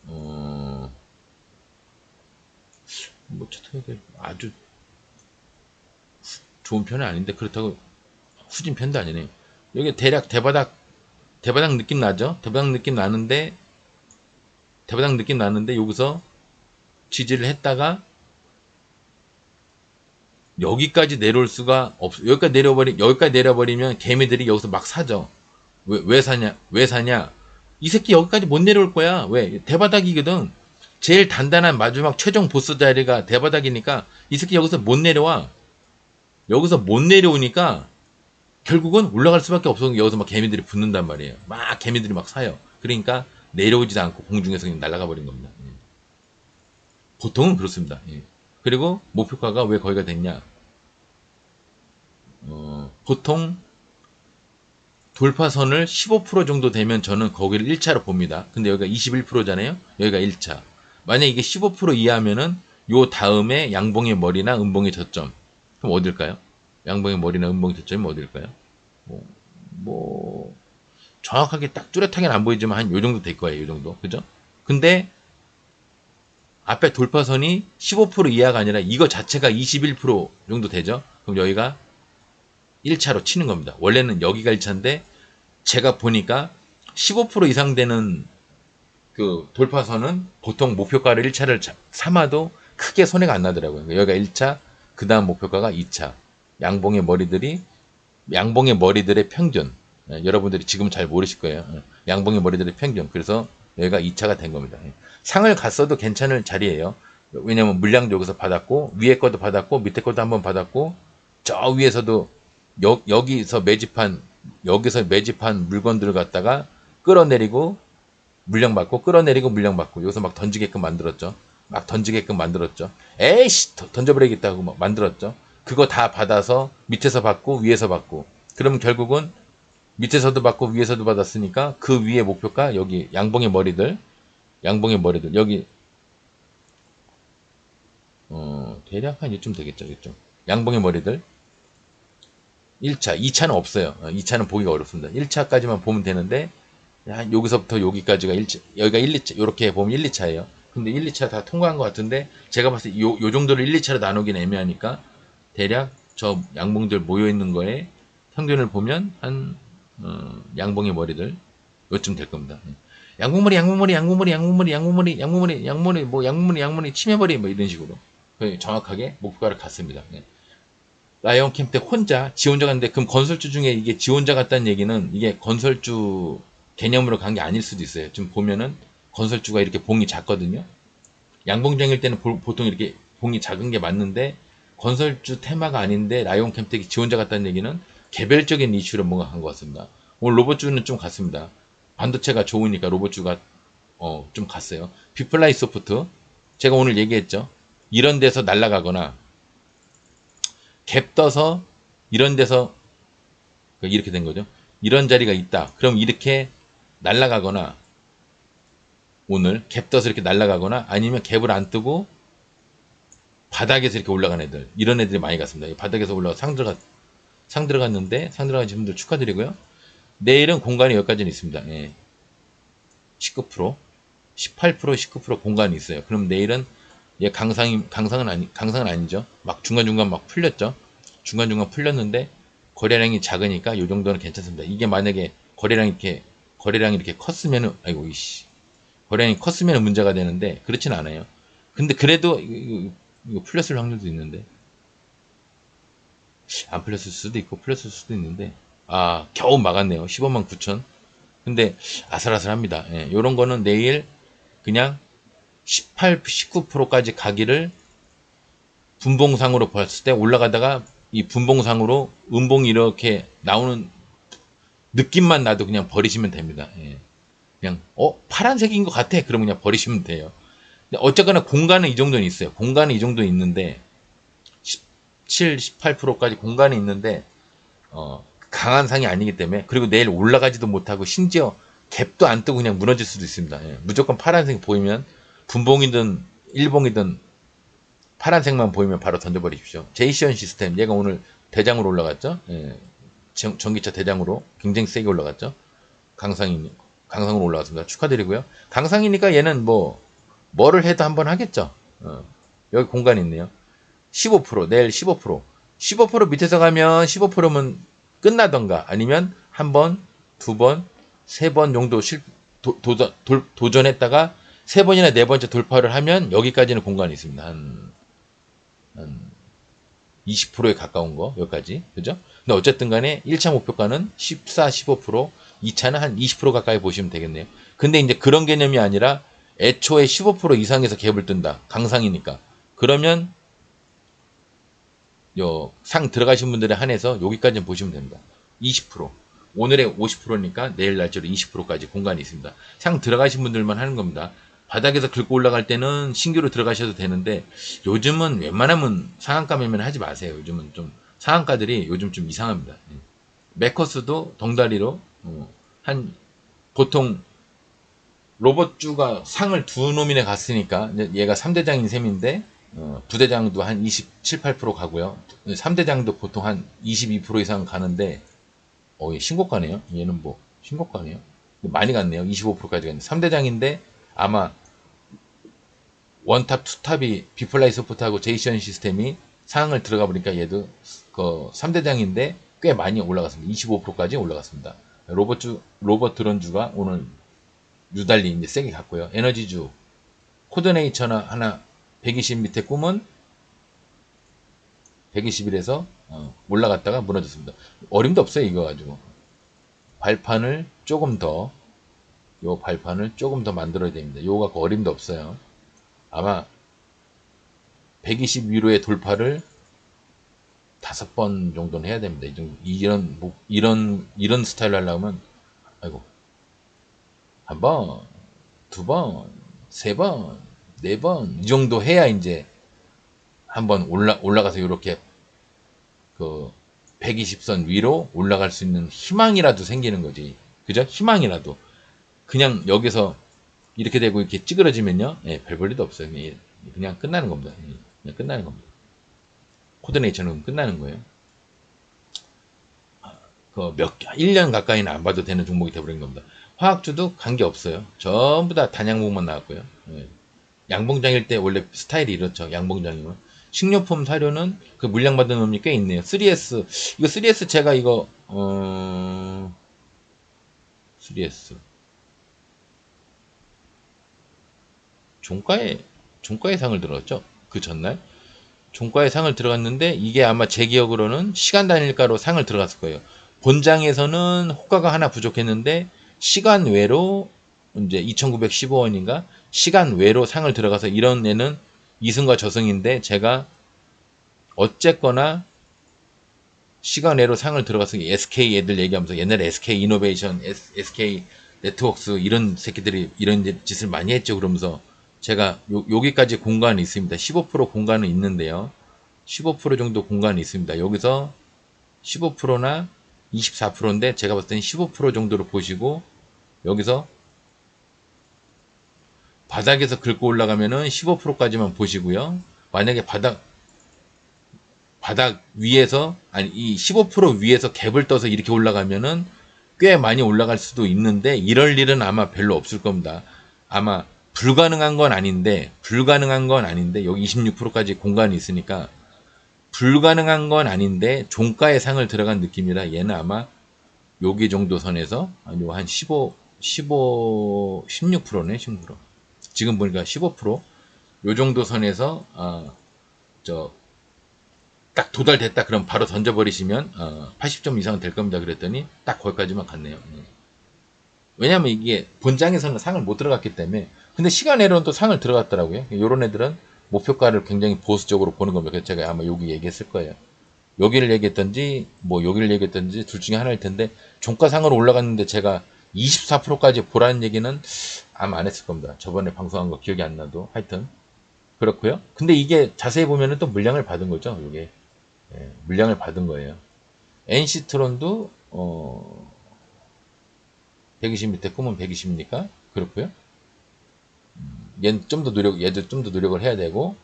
[SPEAKER 1] 뭐 차트가 아주 좋은 편은 아닌데 그렇다고 후진 편도 아니네요. 여기 대략 대바닥 느낌 나죠? 대바닥 느낌 나는데 여기서 지지를 했다가 여기까지 내려올 수가 없어. 여기까지 내려버리면 개미들이 여기서 막 사죠. 왜 사냐? 이 새끼 여기까지 못 내려올 거야. 왜? 대바닥이거든. 제일 단단한 마지막 최종 보스 자리가 대바닥이니까 이 새끼 여기서 못 내려와. 여기서 못 내려오니까 결국은 올라갈 수밖에 없어. 여기서 막 개미들이 붙는단 말이에요. 막 개미들이 막 사요. 그러니까 내려오지도 않고 공중에서 그냥 날아가 버린 겁니다. 보통은 그렇습니다. 그리고 목표가가 왜 거기가 됐냐? 보통 돌파선을 15% 정도 되면 저는 거기를 1차로 봅니다. 근데 여기가 21%잖아요. 여기가 1차. 만약 이게 15% 이하면은 요 다음에 양봉의 머리나 음봉의 저점. 그럼 어딜까요? 양봉의 머리나 음봉의 저점이 어딜까요? 뭐 정확하게 딱 뚜렷하게는 안 보이지만 한 요 정도 될 거예요. 요 정도. 그죠? 근데 앞에 돌파선이 15% 이하가 아니라 이거 자체가 21% 정도 되죠? 그럼 여기가 1차로 치는 겁니다. 원래는 여기가 1차인데 제가 보니까 15% 이상 되는 그 돌파선은 보통 목표가를 1차를 삼아도 크게 손해가 안 나더라고요. 그러니까 여기가 1차, 그 다음 목표가가 2차. 양봉의 머리들의 평균. 여러분들이 지금 잘 모르실 거예요. 양봉의 머리들의 평균. 그래서 여기가 2차가 된 겁니다. 상을 갔어도 괜찮을 자리예요. 왜냐면 물량도 여기서 받았고 위에 것도 받았고 밑에 것도 한번 받았고 저 위에서도 여기서 매집한 물건들을 갖다가 끌어내리고 물량 받고 끌어내리고 물량 받고 여기서 막 던지게끔 만들었죠. 에이씨 던져버리겠다고 막 만들었죠. 그거 다 받아서 밑에서 받고 위에서 받고 그러면 결국은 밑에서도 받고 위에서도 받았으니까 그 위에 목표가 여기 양봉의 머리들 여기 대략 한 이쯤 되겠죠. 이쯤 양봉의 머리들 1차, 2차는 없어요. 2차는 보기가 어렵습니다. 1차까지만 보면 되는데 여기서부터 여기까지가 1차, 여기가 1, 2차 이렇게 보면 1, 2차예요. 근데 1, 2차 다 통과한 것 같은데 제가 봤을 때 요 정도를 1, 2차로 나누긴 애매하니까 대략 저 양봉들 모여있는 거에 평균을 보면 한 양봉의 머리들 요쯤 될 겁니다. 양봉머리 치매머리 뭐 이런 식으로 정확하게 목표가를 갔습니다. 라이언 캠 때 지 혼자 갔는데 그럼 건설주 중에 이게 지 혼자 갔다는 얘기는 이게 건설주 개념으로 간 게 아닐 수도 있어요. 지금 보면은 건설주가 이렇게 봉이 작거든요. 양봉장일 때는 보통 이렇게 봉이 작은 게 맞는데 건설주 테마가 아닌데 라이온 캠텍이 지 혼자 갔다는 얘기는 개별적인 이슈로 뭔가 간 것 같습니다. 오늘 로봇주는 좀 갔습니다. 반도체가 좋으니까 로봇주가 좀 갔어요. 빅플라이 소프트 제가 오늘 얘기했죠. 이런 데서 날아가거나 갭 떠서 이런 데서 이렇게 된 거죠. 이런 자리가 있다. 그럼 이렇게 날아가거나 오늘 갭 떠서 이렇게 날아가거나 아니면 갭을 안 뜨고 바닥에서 이렇게 올라간 애들 이런 애들이 많이 갔습니다. 바닥에서 올라가 상 들어갔는데 상 들어가신 분들 축하드리고요. 내일은 공간이 여기까지는 있습니다. 19% 18% 19% 공간이 있어요. 그럼 내일은 강상은 아니죠. 막 중간중간 막 풀렸죠. 중간중간 풀렸는데 거래량이 작으니까 이 정도는 괜찮습니다. 이게 만약에 거래량이 이렇게 컸으면은 아이고 이씨 거래량이 컸으면 문제가 되는데 그렇진 않아요. 근데 그래도 이거 풀렸을 확률도 있는데 안 풀렸을 수도 있고 풀렸을 수도 있는데 겨우 막았네요. 15만 9천. 근데 아슬아슬합니다. 요런 거는 내일 그냥 18, 19%까지 가기를 분봉상으로 봤을 때 올라가다가 이 분봉상으로 음봉이 이렇게 나오는 느낌만 나도 그냥 버리시면 됩니다. 그냥 파란색인 것 같아. 그러면 그냥 버리시면 돼요. 근데 어쨌거나 공간은 이 정도는 있어요. 공간은 이 정도 있는데 17, 18%까지 공간이 있는데 강한 상이 아니기 때문에 그리고 내일 올라가지도 못하고 심지어 갭도 안 뜨고 그냥 무너질 수도 있습니다. 무조건 파란색이 보이면 분봉이든 일봉이든 파란색만 보이면 바로 던져버리십시오. 제이션 시스템, 얘가 오늘 대장으로 올라갔죠. 예, 전기차 대장으로 굉장히 세게 올라갔죠. 강상이 강상으로 올라갔습니다. 축하드리고요. 강상이니까 얘는 뭐를 해도 한번 하겠죠. 여기 공간이 있네요. 15% 내일 15% 밑에서 가면 15%면 끝나던가 아니면 한 번, 두 번, 세 번 정도 도전했다가 세 번이나 네 번째 돌파를 하면 여기까지는 공간이 있습니다. 한 20%에 가까운 거 여기까지 그죠? 근데 어쨌든 간에 1차 목표가는 14, 15%, 2차는 한 20% 가까이 보시면 되겠네요. 근데 이제 그런 개념이 아니라 애초에 15% 이상에서 갭을 뜬다. 강상이니까. 그러면 상 들어가신 분들에 한해서 여기까지는 보시면 됩니다. 20%. 오늘의 50%니까 내일 날짜로 20%까지 공간이 있습니다. 상 들어가신 분들만 하는 겁니다. 바닥에서 긁고 올라갈 때는 신규로 들어가셔도 되는데 요즘은 웬만하면 상한가 매매는 하지 마세요. 요즘은 좀 상한가들이 요즘 좀 이상합니다. 매커스도 덩다리로 한 보통 로봇주가 상을 두 놈이나 갔으니까 얘가 3대장인 셈인데 부대장도 한 27, 8% 가고요. 3대장도 보통 한 22% 이상 가는데 얘 신고가네요. 얘는 신고가네요. 많이 갔네요. 25%까지 갔는데 3대장인데 아마 원탑, 투탑이 비플라이 소프트하고 제이션 시스템이 상을 들어가 보니까 얘도 그 3대장인데 꽤 많이 올라갔습니다. 25%까지 올라갔습니다. 로봇 드론주가 오늘 유달리 이제 세게 갔고요. 에너지주 코드네이처나 하나 120 밑에 꿈은 121에서 올라갔다가 무너졌습니다. 어림도 없어요. 이거 가지고 발판을 조금 더 만들어야 됩니다. 요거 어림도 없어요. 아마 120 위로의 돌파를 5번 정도는 해야 됩니다. 이런 스타일로 하려면 아이고 한 번, 두 번, 세 번, 네 번 이 정도 해야 이제 한번 올라가서 이렇게 그 120선 위로 올라갈 수 있는 희망이라도 생기는 거지. 그죠? 희망이라도. 그냥 여기서 이렇게 되고 이렇게 찌그러지면요. 예, 별 볼일도 없어요. 그냥 끝나는 겁니다. 그냥 끝나는 겁니다. 코드네이처는 끝나는 거예요. 1년 가까이는 안 봐도 되는 종목이 되어버린 겁니다. 화학주도 관계 없어요. 전부 다 단양봉만 나왔고요. 예. 양봉장일 때 원래 스타일이 이렇죠. 양봉장이면. 식료품 사료는 그 물량 받은 놈이 꽤 있네요. 3S. 이거 3S 제가 3S. 종가에 상을 들었죠. 그 전날. 종가에 상을 들어갔는데 이게 아마 제 기억으로는 시간 단일가로 상을 들어갔을 거예요. 본장에서는 호가가 하나 부족했는데 시간 외로 이제 2,915원인가 시간 외로 상을 들어가서 이런 애는 이승과 저승인데 제가 어쨌거나 시간 외로 상을 들어가서 SK 애들 얘기하면서 옛날에 SK 이노베이션, SK 네트워크스 이런 새끼들이 이런 짓을 많이 했죠. 그러면서 제가 여기까지 공간이 있습니다. 15% 공간은 있는데요. 15% 정도 공간이 있습니다. 여기서 15%나 24%인데 제가 봤을 때는 15% 정도로 보시고 여기서 바닥에서 긁고 올라가면은 15%까지만 보시고요. 만약에 바닥 위에서 아니 이 15% 위에서 갭을 떠서 이렇게 올라가면은 꽤 많이 올라갈 수도 있는데 이럴 일은 아마 별로 없을 겁니다. 아마 불가능한 건 아닌데 여기 26%까지 공간이 있으니까 불가능한 건 아닌데 종가의 상을 들어간 느낌이라 얘는 아마 여기 정도 선에서 아니면 한 16%네 16%. 지금 보니까 15%요 정도 선에서 딱 도달됐다 그럼 바로 던져버리시면 80점 이상은 될 겁니다. 그랬더니 딱 거기까지만 갔네요. 왜냐면 이게 본장에서는 상을 못 들어갔기 때문에 근데 시간에로는 또 상을 들어갔더라고요. 요런 애들은 목표가를 굉장히 보수적으로 보는 겁니다. 그래서 제가 아마 여기 얘기했을 거예요. 여기를 얘기했던지 여기를 얘기했던지 둘 중에 하나일 텐데 종가상으로 올라갔는데 제가 24%까지 보라는 얘기는 아마 안 했을 겁니다. 저번에 방송한 거 기억이 안 나도 하여튼 그렇고요. 근데 이게 자세히 보면은 또 물량을 받은 거죠. 이게 물량을 받은 거예요. NC트론도 120 밑에 꿈은 120입니까? 그렇고요. 얘는 좀 더 얘도 좀 더 노력을 해야 되고,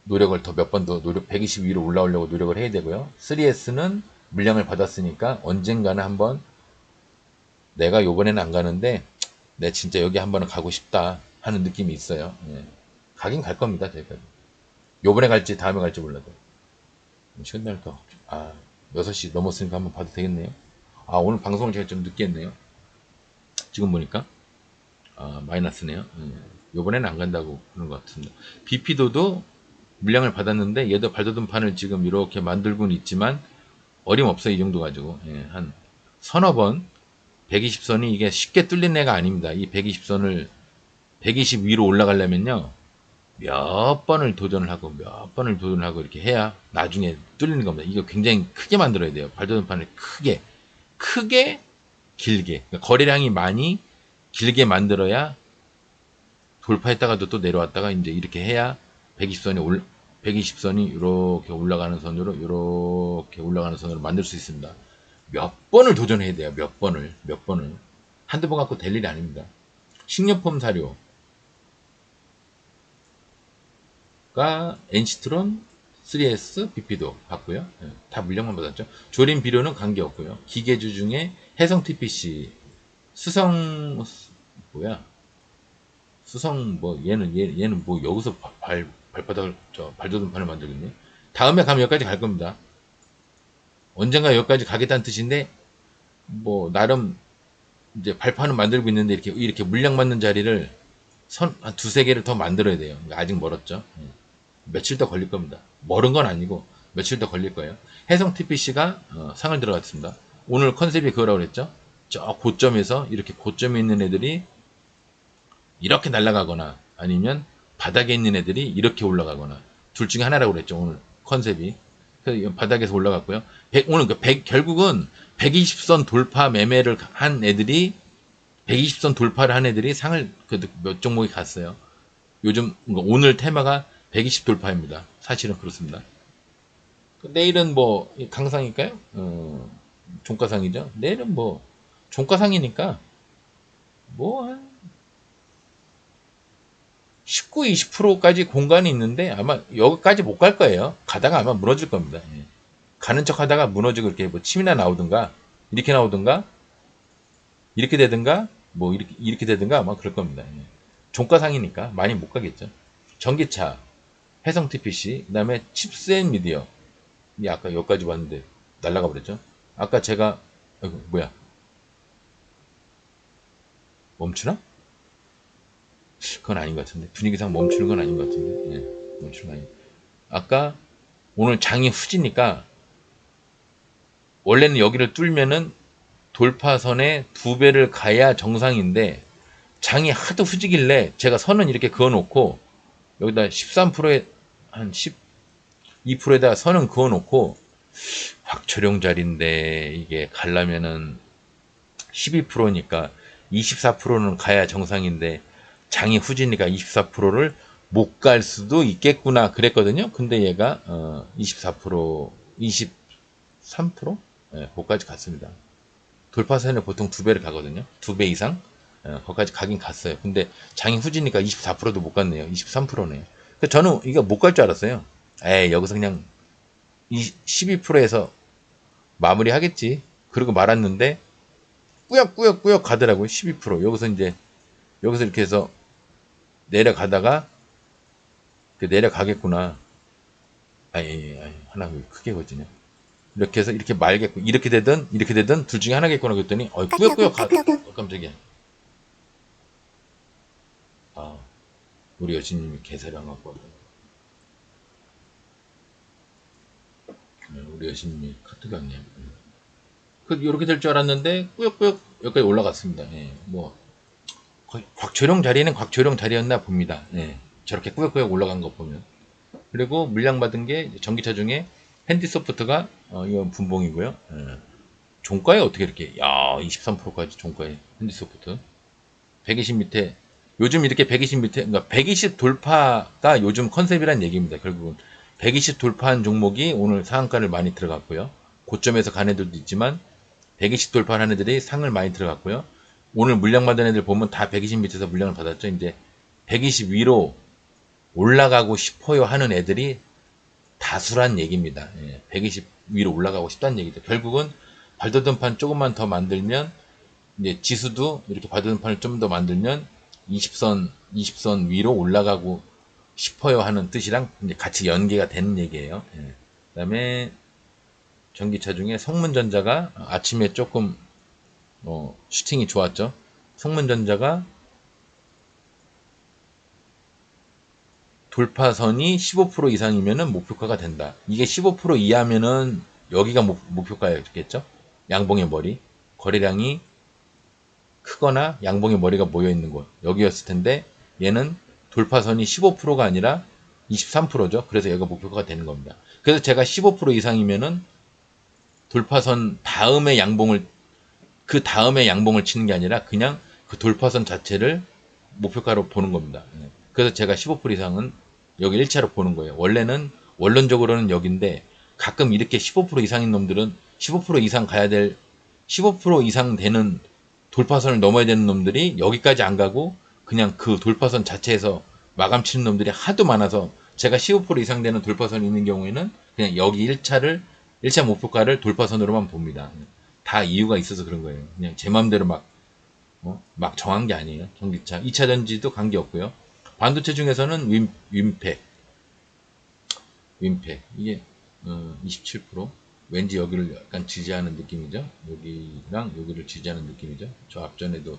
[SPEAKER 1] 노력을 더 몇 번 더 120 위로 올라오려고 노력을 해야 되고요. 3S는 물량을 받았으니까 언젠가는 한번 내가 요번에는 안 가는데 내 진짜 여기 한번은 가고 싶다 하는 느낌이 있어요. 예. 가긴 갈 겁니다. 제가. 요번에 갈지 다음에 갈지 몰라도. 시간 날까? 6시 넘었으니까 한번 봐도 되겠네요. 오늘 방송을 제가 좀 늦게 했네요. 지금 보니까. 마이너스네요. 요번에는 안 간다고 그런 것 같습니다. BP도도 물량을 받았는데 얘도 발돋움판을 지금 이렇게 만들고는 있지만 어림없어요. 이 정도 가지고. 한 서너 번 120선이 이게 쉽게 뚫린 애가 아닙니다. 이 120선을 120 위로 올라가려면요. 몇 번을 도전을 하고 몇 번을 도전을 하고 이렇게 해야 나중에 뚫리는 겁니다. 이거 굉장히 크게 만들어야 돼요. 발돋움판을 크게 길게 그러니까 거래량이 많이 길게 만들어야 돌파했다가도 또 내려왔다가 이제 이렇게 해야 120선이 이렇게 올라가는 선으로 이렇게 올라가는 선으로 만들 수 있습니다. 몇 번을 도전해야 돼요. 몇 번을 한두 번 갖고 될 일이 아닙니다. 식료품 사료가 엔시트론 3S, BP도 받고요. 다 물량만 받았죠. 조림 비료는 관계없고요. 기계주 중에 해성 TPC, 수성 얘는 뭐 여기서 발바닥을 발돋움판을 만들겠네. 다음에 가면 여기까지 갈 겁니다. 언젠가 여기까지 가겠다는 뜻인데 뭐 나름 이제 발판은 만들고 있는데 이렇게 물량 맞는 자리를 한 두세 개를 더 만들어야 돼요. 아직 멀었죠. 며칠 더 걸릴 겁니다. 멀은 건 아니고 며칠 더 걸릴 거예요. 해성 TPC가 상을 들어갔습니다. 오늘 컨셉이 그거라고 그랬죠. 저 고점에서 이렇게 고점에 있는 애들이 이렇게 날아가거나 아니면 바닥에 있는 애들이 이렇게 올라가거나 둘 중에 하나라고 그랬죠. 오늘 컨셉이. 바닥에서 올라갔고요. 오늘 결국은 120선 돌파 매매를 한 애들이 120선 돌파를 한 애들이 상을 몇 종목이 갔어요. 요즘 오늘 테마가 120 돌파입니다. 사실은 그렇습니다. 내일은 뭐 강상일까요? 종가상이죠. 내일은 뭐 종가상이니까 뭐한 19, 20%까지 공간이 있는데 아마 여기까지 못 갈 거예요. 가다가 아마 무너질 겁니다. 가는 척 하다가 무너지고 이렇게 뭐 침이나 나오든가 이렇게 나오든가 이렇게 되든가 뭐 이렇게 되든가 아마 그럴 겁니다. 종가상이니까 많이 못 가겠죠. 전기차, 해성 TPC, 그 다음에 칩스앤 미디어. 아까 여기까지 왔는데 날라가 버렸죠. 아까 제가 뭐야 멈추나? 그건 아닌 것 같은데 분위기상 멈추는 건 아닌 것 같은데 멈추는 거 아니. 아까 오늘 장이 후지니까 원래는 여기를 뚫면은 돌파선에 2배를 가야 정상인데 장이 하도 후지길래 제가 선은 이렇게 그어놓고 여기다 13%에 한 12%에다가 선은 그어놓고 확초령 자리인데 이게 가려면은 12%니까 24%는 가야 정상인데 장이 후지니까 24%를 못 갈 수도 있겠구나 그랬거든요. 근데 얘가 24%, 23%? 거기까지 갔습니다. 돌파선에 보통 2배를 가거든요. 2배 이상? 거기까지 가긴 갔어요. 근데 장이 후지니까 24%도 못 갔네요. 23%네요. 저는 이거 못 갈 줄 알았어요. 여기서 그냥 12%에서 마무리 하겠지. 그러고 말았는데 꾸역꾸역 가더라고요. 12%. 여기서 이렇게 해서 내려가다가 내려가겠구나. 하나 크게 거지네. 이렇게 해서 이렇게 말겠고 이렇게 되든 둘 중에 하나겠구나 그랬더니 꾸역꾸역 깜짝이야. 우리 여신님이 개사랑 갖고 우리 여신님이 카트가 왔네요. 이렇게 될 줄 알았는데 꾸역꾸역 여기까지 올라갔습니다. 뭐 거의 곽초령 자리는 곽초령 자리였나 봅니다. 저렇게 꾸역꾸역 올라간 거 보면. 그리고 물량 받은 게 전기차 중에 핸디소프트가 이건 분봉이고요. 종가에 어떻게 이렇게 23%까지 종가에 핸디소프트 120 밑에 요즘 이렇게 120 밑에 그러니까 120 돌파가 요즘 컨셉이란 얘기입니다. 결국은 120 돌파한 종목이 오늘 상한가를 많이 들어갔고요. 고점에서 간 애들도 있지만 120 돌파한 애들이 상을 많이 들어갔고요. 오늘 물량 받은 애들 보면 다 120 밑에서 물량을 받았죠. 이제 120 위로 올라가고 싶어요 하는 애들이 다수란 얘기입니다. 120 위로 올라가고 싶다는 얘기죠. 결국은 발돋움판 조금만 더 만들면 이제 지수도 이렇게 발돋움판을 좀 더 만들면 20선 위로 올라가고 싶어요 하는 뜻이랑 이제 같이 연계가 되는 얘기예요. 그다음에 전기차 중에 성문전자가 아침에 조금 슈팅이 좋았죠. 성문전자가 돌파선이 15% 이상이면은 목표가가 된다. 이게 15% 이하면은 여기가 목표가였겠죠. 양봉의 머리. 거래량이 크거나 양봉의 머리가 모여 있는 곳. 여기였을 텐데 얘는 돌파선이 15%가 아니라 23%죠. 그래서 여기가 목표가가 되는 겁니다. 그래서 제가 15% 이상이면은 돌파선 다음에 양봉을 그 다음에 양봉을 치는 게 아니라 그냥 그 돌파선 자체를 목표가로 보는 겁니다. 그래서 제가 15% 이상은 여기 1차로 보는 거예요. 원래는 원론적으로는 여기인데 가끔 이렇게 15% 이상인 놈들은 15% 이상 가야 될 15% 이상 되는 돌파선을 넘어야 되는 놈들이 여기까지 안 가고 그냥 그 돌파선 자체에서 마감 치는 놈들이 하도 많아서 제가 15% 이상 되는 돌파선이 있는 경우에는 그냥 여기 1차 목표가를 돌파선으로만 봅니다. 다 이유가 있어서 그런 거예요. 그냥 제 맘대로 막 정한 게 아니에요. 전기차. 2차 전지도 관계없고요. 반도체 중에서는 윈팩. 이게 27%. 왠지 여기를 약간 지지하는 느낌이죠. 여기랑 여기를 지지하는 느낌이죠. 저 앞전에도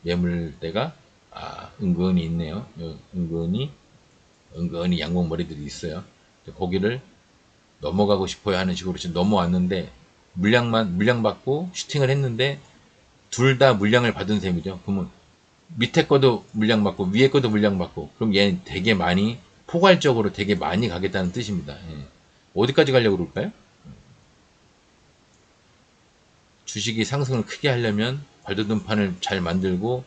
[SPEAKER 1] 매물대가 은근히 있네요. 은근히 양봉머리들이 있어요. 거기를 넘어가고 싶어야 하는 식으로 지금 넘어왔는데 물량 받고 슈팅을 했는데 둘 다 물량을 받은 셈이죠. 그러면 밑에 거도 물량 받고 위에 거도 물량 받고 그럼 얘는 되게 많이 포괄적으로 되게 많이 가겠다는 뜻입니다. 어디까지 가려고 그럴까요? 주식이 상승을 크게 하려면 발돋움판을 잘 만들고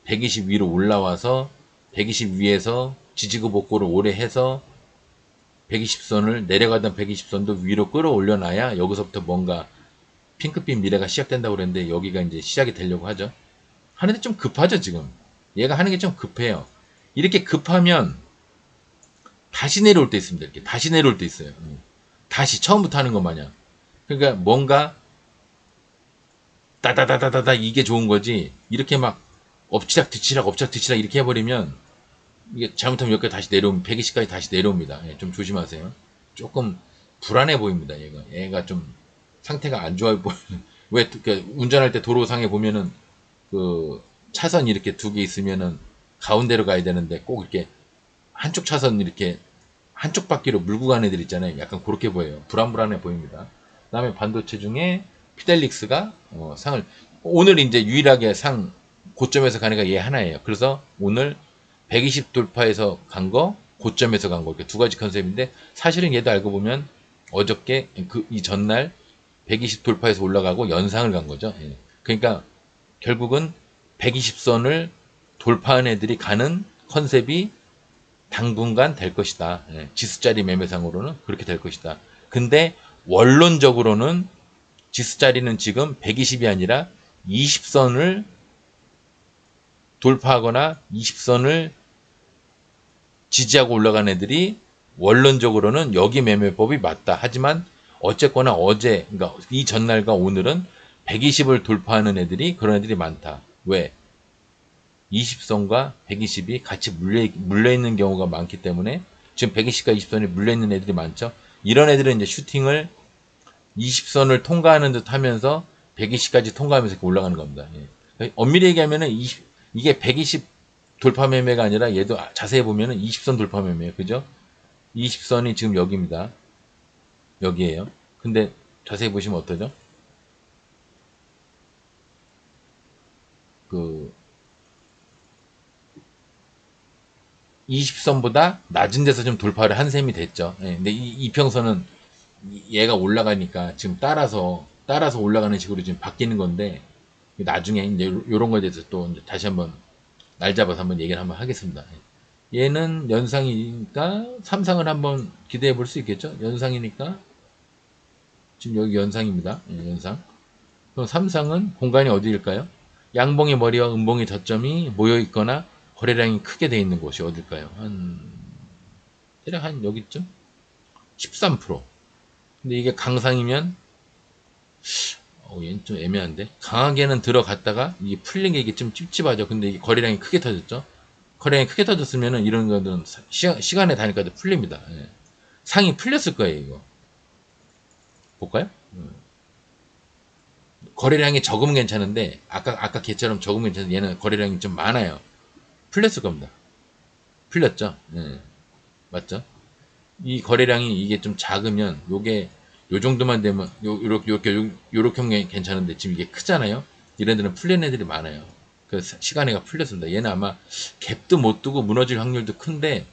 [SPEAKER 1] 120 위로 올라와서 120 위에서 지지고 복구를 오래 해서 120선을 내려가던 120선도 위로 끌어올려 놔야 여기서부터 뭔가 핑크빛 미래가 시작된다고 그랬는데 여기가 이제 시작이 되려고 하죠. 하는데 좀 급하죠 지금. 얘가 하는 게 좀 급해요. 이렇게 급하면 다시 내려올 때 있습니다. 이렇게 다시 내려올 때 있어요. 다시 처음부터 하는 것 마냥. 그러니까 뭔가 따다다다다다 이게 좋은 거지. 이렇게 막 엎치락 뒤치락 이렇게 해버리면 이게 잘못하면 여기까지 다시 내려오면 120까지 다시 내려옵니다. 좀 조심하세요. 조금 불안해 보입니다. 얘가 좀 상태가 안 좋아 보이는. 왜 운전할 때 도로상에 보면은 그 차선 이렇게 두 개 있으면은 가운데로 가야 되는데 꼭 이렇게 한쪽 차선 이렇게 한쪽 바퀴로 물고 가는 애들 있잖아요. 약간 그렇게 보여요. 불안해 보입니다. 그다음에 반도체 중에 피델릭스가 상을 오늘 이제 유일하게 상 고점에서 가는 게 얘 하나예요. 그래서 오늘 120 돌파해서 간 거, 고점에서 간 거, 이렇게 두 가지 컨셉인데 사실은 얘도 알고 보면 어저께 이 전날 120 돌파해서 올라가고 연상을 간 거죠. 그러니까 결국은 120선을 돌파한 애들이 가는 컨셉이 당분간 될 것이다. 지수짜리 매매상으로는 그렇게 될 것이다. 근데 원론적으로는 지수짜리는 지금 120이 아니라 20선을 돌파하거나 20선을 지지하고 올라간 애들이 원론적으로는 여기 매매법이 맞다. 하지만 어쨌거나 어제, 그러니까 이 전날과 오늘은 120을 돌파하는 애들이 그런 애들이 많다. 왜? 20선과 120이 같이 물려있는 경우가 많기 때문에 지금 120과 20선이 물려있는 애들이 많죠. 이런 애들은 이제 슈팅을 20선을 통과하는 듯 하면서 120까지 통과하면서 이렇게 올라가는 겁니다. 엄밀히 얘기하면은 이게 120 돌파 매매가 아니라 얘도 자세히 보면은 20선 돌파 매매예요. 그죠? 20선이 지금 여기입니다. 여기에요. 근데 자세히 보시면 어떠죠? 그 20선보다 낮은 데서 좀 돌파를 한 셈이 됐죠. 근데 이 이평선은 얘가 올라가니까 지금 따라서 올라가는 식으로 지금 바뀌는 건데 나중에 이제 요런 거에 대해서 또 이제 다시 한번 날 잡아서 한번 얘기를 한번 하겠습니다. 얘는 연상이니까 삼상을 한번 기대해 볼 수 있겠죠? 연상이니까 지금 여기 연상입니다. 연상. 그럼 삼상은 공간이 어디일까요? 양봉의 머리와 음봉의 저점이 모여 있거나 거래량이 크게 돼 있는 곳이 어딜까요? 대략 한 여기쯤? 13%. 근데 이게 강상이면, 얘는 좀 애매한데? 강하게는 들어갔다가, 이게 풀린 게 이게 좀 찝찝하죠. 근데 이게 거래량이 크게 터졌죠? 거래량이 크게 터졌으면은 이런 것들은 시간의 단위까지 풀립니다. 예. 상이 풀렸을 거예요, 이거. 볼까요? 거래량이 적으면 괜찮은데, 아까 걔처럼 적으면 괜찮은데, 얘는 거래량이 좀 많아요. 풀렸을 겁니다. 풀렸죠? 예. 맞죠? 이 거래량이 이게 좀 작으면, 요 정도만 되면, 요렇게 하면 괜찮은데, 지금 이게 크잖아요? 이런 데는 풀린 애들이 많아요. 그 시간에가 풀렸습니다. 얘는 아마 갭도 못 두고 무너질 확률도 큰데,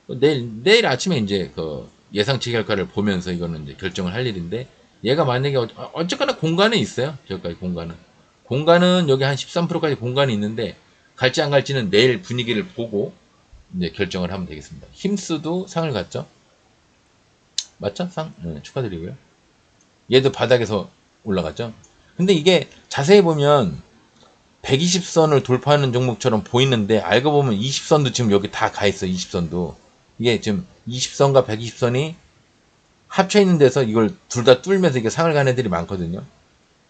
[SPEAKER 1] 내일 아침에 이제 그 예상치 결과를 보면서 이거는 이제 결정을 할 일인데, 얘가 만약에 어쨌거나 공간에 있어요. 저기까지 공간은. 공간은 여기 한 13%까지 공간이 있는데, 갈지 안 갈지는 내일 분위기를 보고 이제 결정을 하면 되겠습니다. 힘스도 상을 갔죠? 맞죠? 상? 네, 축하드리고요. 얘도 바닥에서 올라갔죠? 근데 이게 자세히 보면 120선을 돌파하는 종목처럼 보이는데 알고 보면 20선도 지금 여기 다 가 있어. 20선도. 이게 지금 20선과 120선이 합쳐 있는 데서 이걸 둘 다 뚫면서 이게 상을 가는 애들이 많거든요.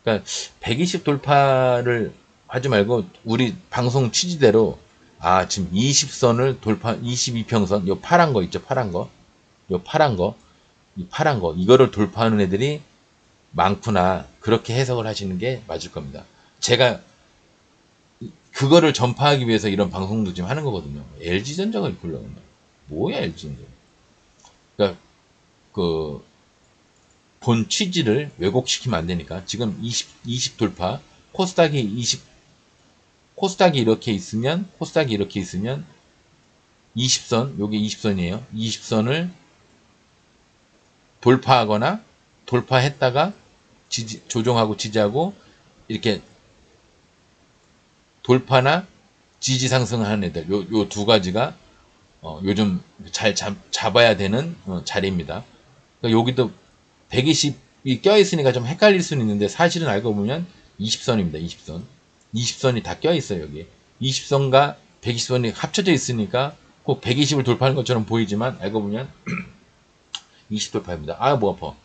[SPEAKER 1] 그러니까 120 돌파를 하지 말고 우리 방송 취지대로 지금 20선을 돌파 22평선 요 파란 거 있죠. 파란 거. 요 파란 거. 이 파란 거. 이거를 돌파하는 애들이 많구나. 그렇게 해석을 하시는 게 맞을 겁니다. 제가 그거를 전파하기 위해서 이런 방송도 지금 하는 거거든요. LG전자가 이렇게 올라온다. 뭐야, LG전자. 그러니까, 그, 본 취지를 왜곡시키면 안 되니까. 지금 20 돌파, 코스닥이 20, 코스닥이 이렇게 있으면, 20선, 요게 20선이에요. 20선을 돌파하거나, 돌파했다가, 조정하고 지지하고, 이렇게 돌파나 지지 상승하는 애들, 요 두 가지가 요즘 잘 잡아야 되는 자리입니다. 그러니까 여기도 120이 껴있으니까 좀 헷갈릴 수는 있는데 사실은 알고 보면 20선입니다. 20선. 20선이 다 껴있어요. 여기. 20선과 120선이 합쳐져 있으니까 꼭 120을 돌파하는 것처럼 보이지만 알고 보면 20 돌파입니다. 뭐 아파.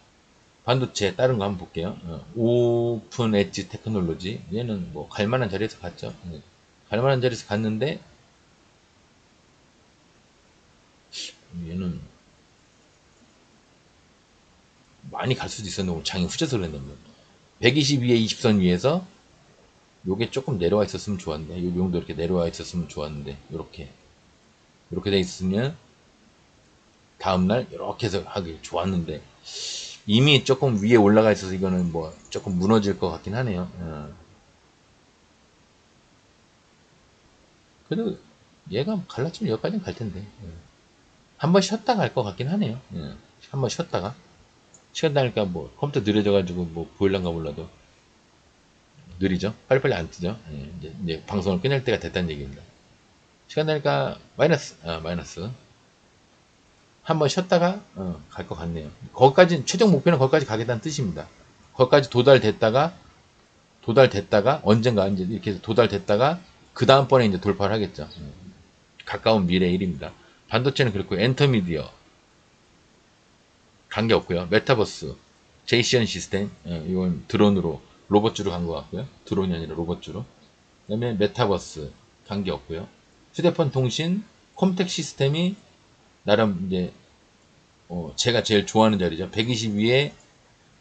[SPEAKER 1] 반도체 다른 거 한번 볼게요. 오픈 엣지 테크놀로지. 얘는 뭐 갈만한 자리에서 갔죠. 갈만한 자리에서 갔는데 얘는 많이 갈 수도 있었는데 오늘 장이 후져서 그랬는데 120 위에 20선 위에서 요게 조금 내려와 있었으면 좋았는데 요 정도 이렇게 내려와 있었으면 좋았는데 요렇게 돼 있으면 다음날 이렇게 해서 하기 좋았는데 이미 조금 위에 올라가 있어서 이거는 뭐 조금 무너질 것 같긴 하네요. 그래도 얘가 갈라치면 여기까지는 갈 텐데 한 번 쉬었다 갈 것 같긴 하네요. 한 번 쉬었다가 시간 다니까 뭐 컴퓨터 느려져가지고 뭐 보일란가 몰라도 느리죠. 빨리빨리 안 뜨죠. 이제 방송을 끝낼 때가 됐다는 얘기입니다. 시간 다니까 마이너스 한 번 쉬었다가 갈 것 같네요. 거기까지 최종 목표는 거기까지 가겠다는 뜻입니다. 거기까지 도달됐다가 언젠가 이제 이렇게 도달됐다가 그 다음번에 이제 돌파를 하겠죠. 가까운 미래 일입니다. 반도체는 그렇고 엔터미디어 관계없고요. 메타버스, 제이시언 시스템, 이건 드론으로, 로봇주로 간 것 같고요. 드론이 아니라 로봇주로. 그 다음에 메타버스, 관계없고요. 휴대폰 통신, 컴택 시스템이 나름 이제, 제가 제일 좋아하는 자리죠. 120 위에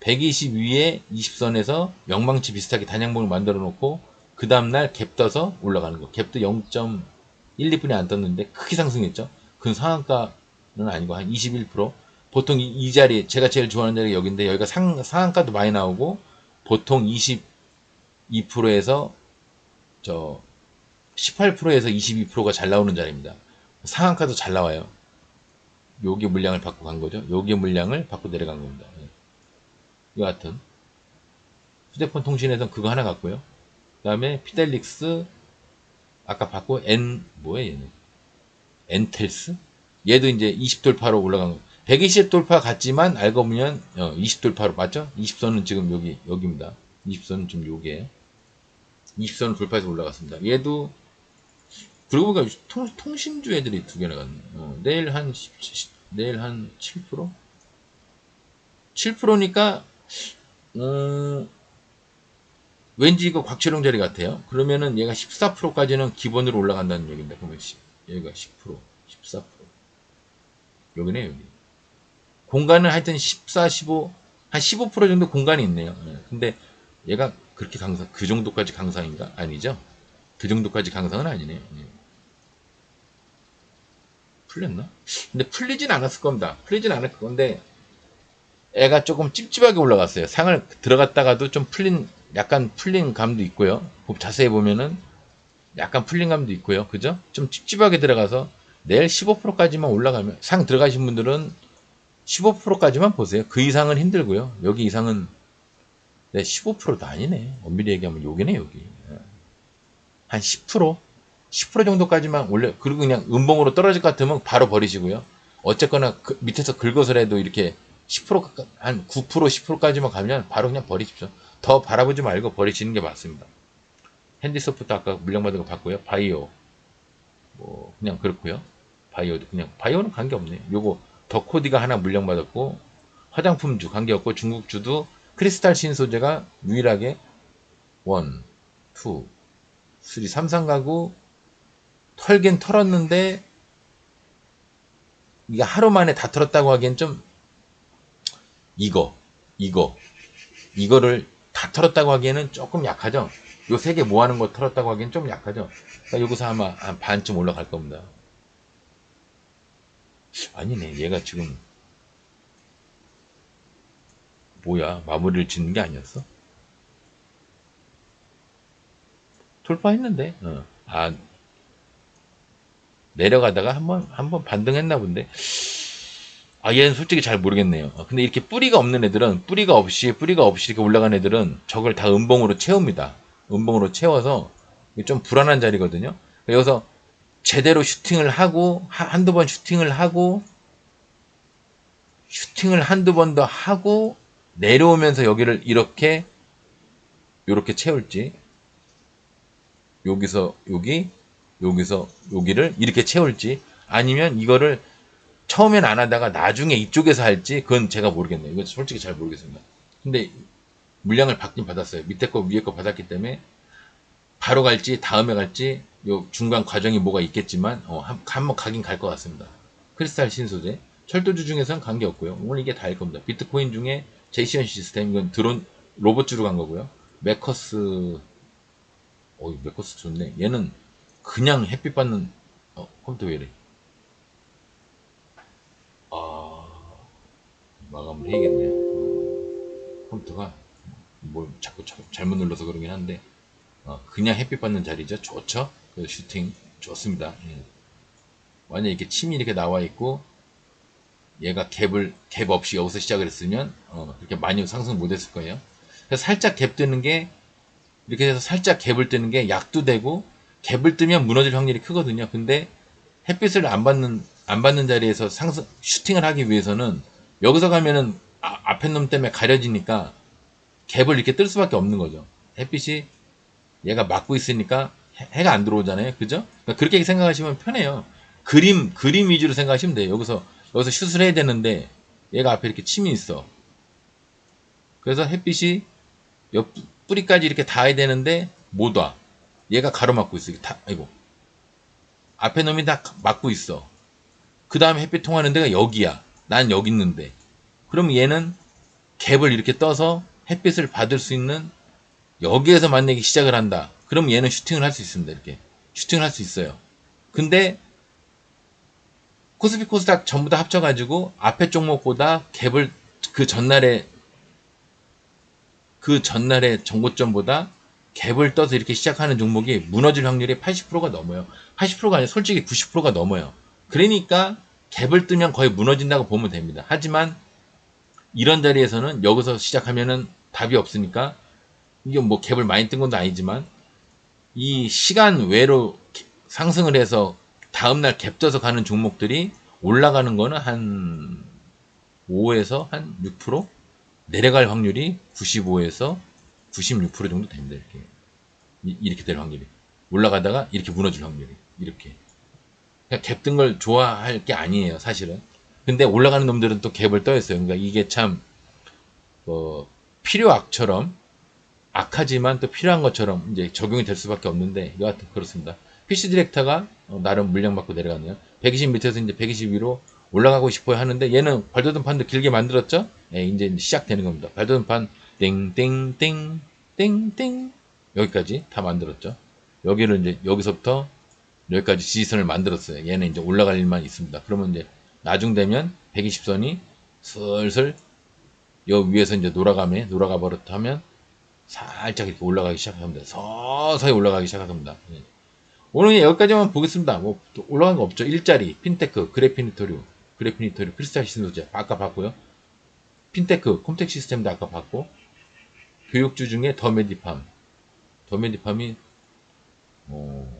[SPEAKER 1] 20선에서 영망치 비슷하게 단양봉을 만들어 놓고, 그 다음날 갭 떠서 올라가는 거. 갭도 0.1, 2분이 안 떴는데 크게 상승했죠. 그건 상한가는 아니고 한 21%. 보통 이 자리, 제가 제일 좋아하는 자리가 여기인데, 여기가 상한가도 많이 나오고, 보통 22%에서, 18%에서 22%가 잘 나오는 자리입니다. 상한가도 잘 나와요. 여기 물량을 받고 간 거죠. 여기 물량을 받고 내려간 겁니다. 여하튼, 휴대폰 통신에서는 그거 하나 갔고요. 그 다음에, 피델릭스, 아까 받고, 뭐야, 얘는? 엔텔스? 얘도 이제 20 돌파로 올라간 거. 120 돌파 같지만 알고 보면 20 돌파로 맞죠? 20선은 지금 여기입니다. 20선은 지금 요게 20선을 돌파해서 올라갔습니다. 얘도 그러고 보니까 통신주 애들이 두 개나 갔네. 내일 한 7%? 7%니까, 왠지 이거 곽철용 자리 같아요. 그러면은 얘가 14%까지는 기본으로 올라간다는 얘기입니다. 그러면 여기가 10%, 14%. 여기네, 여기. 공간은 하여튼 14, 15, 한 15% 정도 공간이 있네요. 근데 얘가 그렇게 그 정도까지 강상인가? 아니죠? 그 정도까지 강상은 아니네요. 풀렸나? 근데 풀리진 않았을 겁니다. 풀리진 않을 건데, 애가 조금 찝찝하게 올라갔어요. 상을 들어갔다가도 좀 약간 풀린 감도 있고요. 자세히 보면은 약간 풀린 감도 있고요. 그죠? 좀 찝찝하게 들어가서 내일 15%까지만 올라가면, 상 들어가신 분들은 15%까지만 보세요. 그 이상은 힘들고요. 여기 이상은, 네, 15%도 아니네. 엄밀히 얘기하면 여기네, 여기. 한 10%? 10% 정도까지만 올려, 그리고 그냥 음봉으로 떨어질 것 같으면 바로 버리시고요. 어쨌거나 밑에서 긁어서라도 이렇게 10%, 한 9%, 10%까지만 가면 바로 그냥 버리십시오. 더 바라보지 말고 버리시는 게 맞습니다. 핸디소프트 아까 물량받은 거 봤고요. 바이오. 뭐, 그냥 그렇고요. 바이오도 그냥, 바이오는 관계없네. 요거, 더코디가 하나 물량받았고, 화장품주 관계없고, 중국주도 크리스탈 신소재가 유일하게 1, 2, 3, 3상 가구 털긴 털었는데 이게 하루 만에 다 털었다고 하기엔 좀 이거 이거 이거를 다 털었다고 하기에는 조금 약하죠. 요 세 개 모아놓은 거 털었다고 하기엔 좀 약하죠. 그러니까 여기서 아마 한 반쯤 올라갈 겁니다. 아니네, 얘가 지금 뭐야, 마무리를 짓는 게 아니었어? 돌파했는데, 내려가다가 한번 반등했나 본데. 얘는 솔직히 잘 모르겠네요. 근데 이렇게 뿌리가 없이 이렇게 올라간 애들은 저걸 다 음봉으로 채웁니다. 음봉으로 채워서 좀 불안한 자리거든요. 여기서 제대로 슈팅을 하고, 한두 번 슈팅을 하고, 슈팅을 한두 번 더 하고, 내려오면서 여기를 요렇게 채울지, 여기서 여기를 이렇게 채울지, 아니면 이거를 처음엔 안 하다가 나중에 이쪽에서 할지, 그건 제가 모르겠네요. 이건 솔직히 잘 모르겠습니다. 근데 물량을 받긴 받았어요. 밑에 거 위에 거 받았기 때문에 바로 갈지 다음에 갈지 요 중간 과정이 뭐가 있겠지만 한번 가긴 갈 것 같습니다. 크리스탈 신소재 철도주 중에서는 관계없고요. 오늘 이게 다일 겁니다. 비트코인 중에 제이션 시스템, 이건 드론 로봇주로 간 거고요. 메커스, 메커스 좋네. 얘는 그냥 햇빛 받는, 컴퓨터 왜 이래? 마감을 해야겠네. 컴퓨터가 뭘 자꾸 잘못 눌러서 그러긴 한데, 그냥 햇빛 받는 자리죠. 좋죠? 그 슈팅 좋습니다. 만약에 이렇게 침이 이렇게 나와 있고 얘가 갭 없이 여기서 시작을 했으면 그렇게 많이 상승 못했을 거예요. 그래서 살짝 갭 뜨는 게, 이렇게 해서 살짝 갭을 뜨는 게 약도 되고, 갭을 뜨면 무너질 확률이 크거든요. 근데 햇빛을 안 받는 자리에서 슈팅을 하기 위해서는 여기서 가면은 앞에 놈 때문에 가려지니까 갭을 이렇게 뜰 수밖에 없는 거죠. 햇빛이 얘가 막고 있으니까 해가 안 들어오잖아요. 그죠? 그러니까 그렇게 생각하시면 편해요. 그림 위주로 생각하시면 돼요. 여기서 슛을 해야 되는데 얘가 앞에 이렇게 침이 있어. 그래서 햇빛이 옆 뿌리까지 이렇게 닿아야 되는데 못 와. 얘가 가로막고 있어. 아이고. 앞에 놈이 다 막고 있어. 그 다음에 햇빛 통하는 데가 여기야. 난 여기 있는데. 그럼 얘는 갭을 이렇게 떠서 햇빛을 받을 수 있는, 여기에서 만약에 시작을 한다. 그럼 얘는 슈팅을 할 수 있습니다. 이렇게. 슈팅을 할 수 있어요. 근데 코스피 코스닥 전부 다 합쳐가지고 앞에 종목보다 갭을 그 전날의 정고점보다 갭을 떠서 이렇게 시작하는 종목이 무너질 확률이 80%가 넘어요. 80%가 아니라 솔직히 90%가 넘어요. 그러니까 갭을 뜨면 거의 무너진다고 보면 됩니다. 하지만 이런 자리에서는 여기서 시작하면은 답이 없으니까, 이게 뭐 갭을 많이 뜬 것도 아니지만 이 시간 외로 상승을 해서 다음날 갭져서 가는 종목들이 올라가는 거는 한 5에서 한 6%? 내려갈 확률이 95에서 96% 정도 됩니다. 이렇게 될 확률이. 올라가다가 이렇게 무너질 확률이. 이렇게. 그냥 갭 뜬 걸 좋아할 게 아니에요, 사실은. 근데 올라가는 놈들은 또 갭을 떠있어요. 그러니까 이게 참, 필요악처럼, 악하지만 또 필요한 것처럼 이제 적용이 될 수밖에 없는데, 여하튼 그렇습니다. PC 디렉터가 나름 물량 받고 내려가네요. 120 밑에서 이제 120 위로 올라가고 싶어야 하는데, 얘는 발도등판도 길게 만들었죠? 예, 이제 시작되는 겁니다. 발도등판, 땡땡땡, 땡땡. 여기까지 다 만들었죠. 여기를 이제, 여기서부터 여기까지 지지선을 만들었어요. 얘는 이제 올라갈 일만 있습니다. 그러면 이제 나중 되면 120선이 슬슬 여기 위에서 이제 놀아가 버릇 하면 살짝 이렇게 올라가기 시작합니다. 서서히 올라가기 시작합니다. 예. 오늘 여기까지만 보겠습니다. 뭐 올라간 거 없죠. 일자리, 핀테크, 그래피니토류, 크리스탈 신소재 아까 봤고요. 핀테크, 콤텍 시스템도 아까 봤고, 교육주 중에 더메디팜이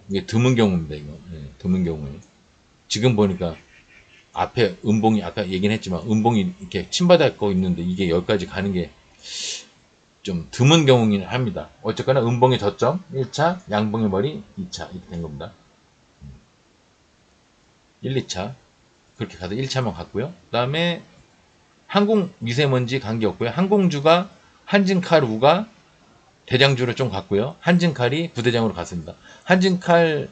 [SPEAKER 1] 이게 드문 경우입니다. 이거 드문 경우에 지금 보니까 앞에 음봉이 아까 얘기는 했지만 음봉이 이렇게 침받고 있는데 이게 여기까지 가는 게 좀 드문 경우긴 합니다. 어쨌거나 음봉의 저점 1차, 양봉의 머리 2차 이렇게 된 겁니다. 1, 2차 그렇게 가서 1차만 갔고요. 그 다음에 항공 미세먼지 관계 없고요. 항공주가 한진칼 우가 대장주로 좀 갔고요. 한진칼이 부대장으로 갔습니다. 한진칼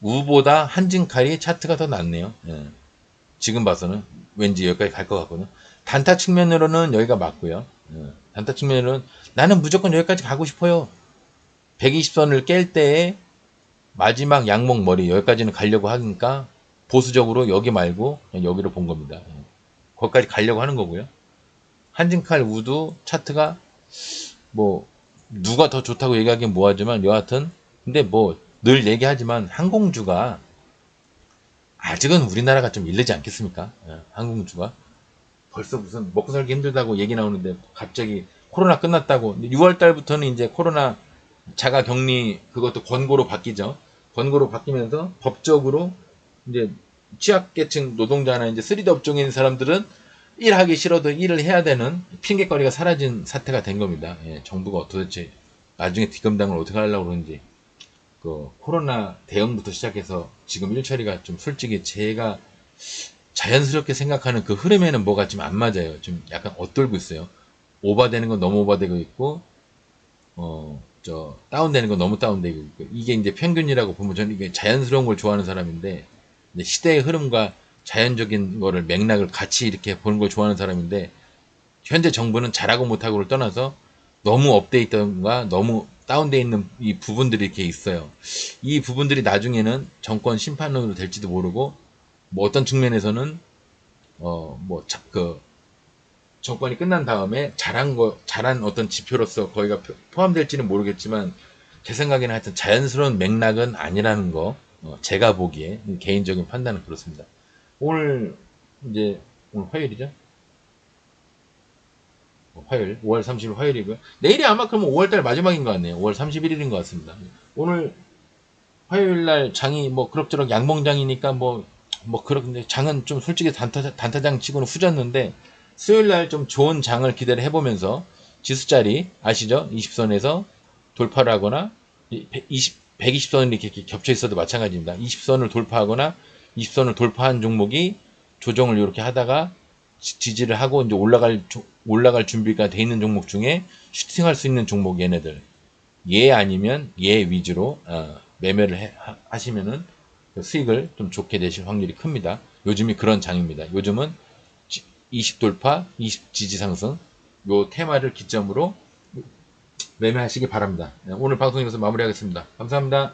[SPEAKER 1] 우보다 한진칼이 차트가 더 낫네요. 예. 지금 봐서는 왠지 여기까지 갈 것 같거든요. 단타 측면으로는 여기가 맞고요. 예. 단타 측면으로는 나는 무조건 여기까지 가고 싶어요. 120선을 깰 때에 마지막 양목 머리 여기까지는 가려고 하니까 보수적으로 여기 말고 여기로 본 겁니다. 예. 거기까지 가려고 하는 거고요. 한진칼 우도 차트가 뭐 누가 더 좋다고 얘기하기는 뭐하지만 여하튼 근데 뭐 늘 얘기하지만 항공주가 아직은 우리나라가 좀 이르지 않겠습니까? 예, 항공주가 벌써 무슨 먹고 살기 힘들다고 얘기 나오는데 갑자기 코로나 끝났다고 6월 달부터는 이제 코로나 자가 격리 그것도 권고로 바뀌죠. 권고로 바뀌면서 법적으로 이제 취약계층 노동자나 이제 3D 업종에 있는 사람들은 일하기 싫어도 일을 해야 되는 핑계거리가 사라진 사태가 된 겁니다. 예, 정부가 도대체 나중에 뒷감당을 어떻게 하려고 그러는지 그 코로나 대응부터 시작해서 지금 일처리가 좀 솔직히 제가 자연스럽게 생각하는 그 흐름에는 뭐가 좀 안 맞아요. 좀 약간 엇돌고 있어요. 오버되는 건 너무 오버되고 있고 다운되는 건 너무 다운되고 있고 이게 이제 평균이라고 보면 저는 이게 자연스러운 걸 좋아하는 사람인데 시대의 흐름과 자연적인 거를 맥락을 같이 이렇게 보는 걸 좋아하는 사람인데 현재 정부는 잘하고 못하고를 떠나서 너무 업데이트가 너무 다운되어 있는 이 부분들이 이렇게 있어요. 이 부분들이 나중에는 정권 심판으로 될지도 모르고 뭐 어떤 측면에서는 정권이 끝난 다음에 잘한 어떤 지표로서 거기가 포함될지는 모르겠지만 제 생각에는 하여튼 자연스러운 맥락은 아니라는 거 제가 보기에 개인적인 판단은 그렇습니다. 오늘 화요일이죠? 화요일 5월 30일 화요일이고요. 내일이 아마 그러면 5월달 마지막인 것 같네요. 5월 31일인 것 같습니다. 오늘 화요일날 장이 뭐 그럭저럭 양봉장이니까 그런데 장은 좀 솔직히 단타장 치고는 후졌는데 수요일날 좀 좋은 장을 기대를 해보면서 지수자리 아시죠? 20선에서 돌파를 하거나 120선이 이렇게 겹쳐 있어도 마찬가지입니다. 20선을 돌파하거나 20선을 돌파한 종목이 조정을 이렇게 하다가 지지를 하고 이제 올라갈 준비가 돼 있는 종목 중에 슈팅할 수 있는 종목 얘네들 아니면 위주로 매매를 하시면은 수익을 좀 좋게 내실 확률이 큽니다. 요즘이 그런 장입니다. 요즘은 20 돌파, 20 지지 상승 요 테마를 기점으로 매매하시기 바랍니다. 오늘 방송 여기서 마무리하겠습니다. 감사합니다.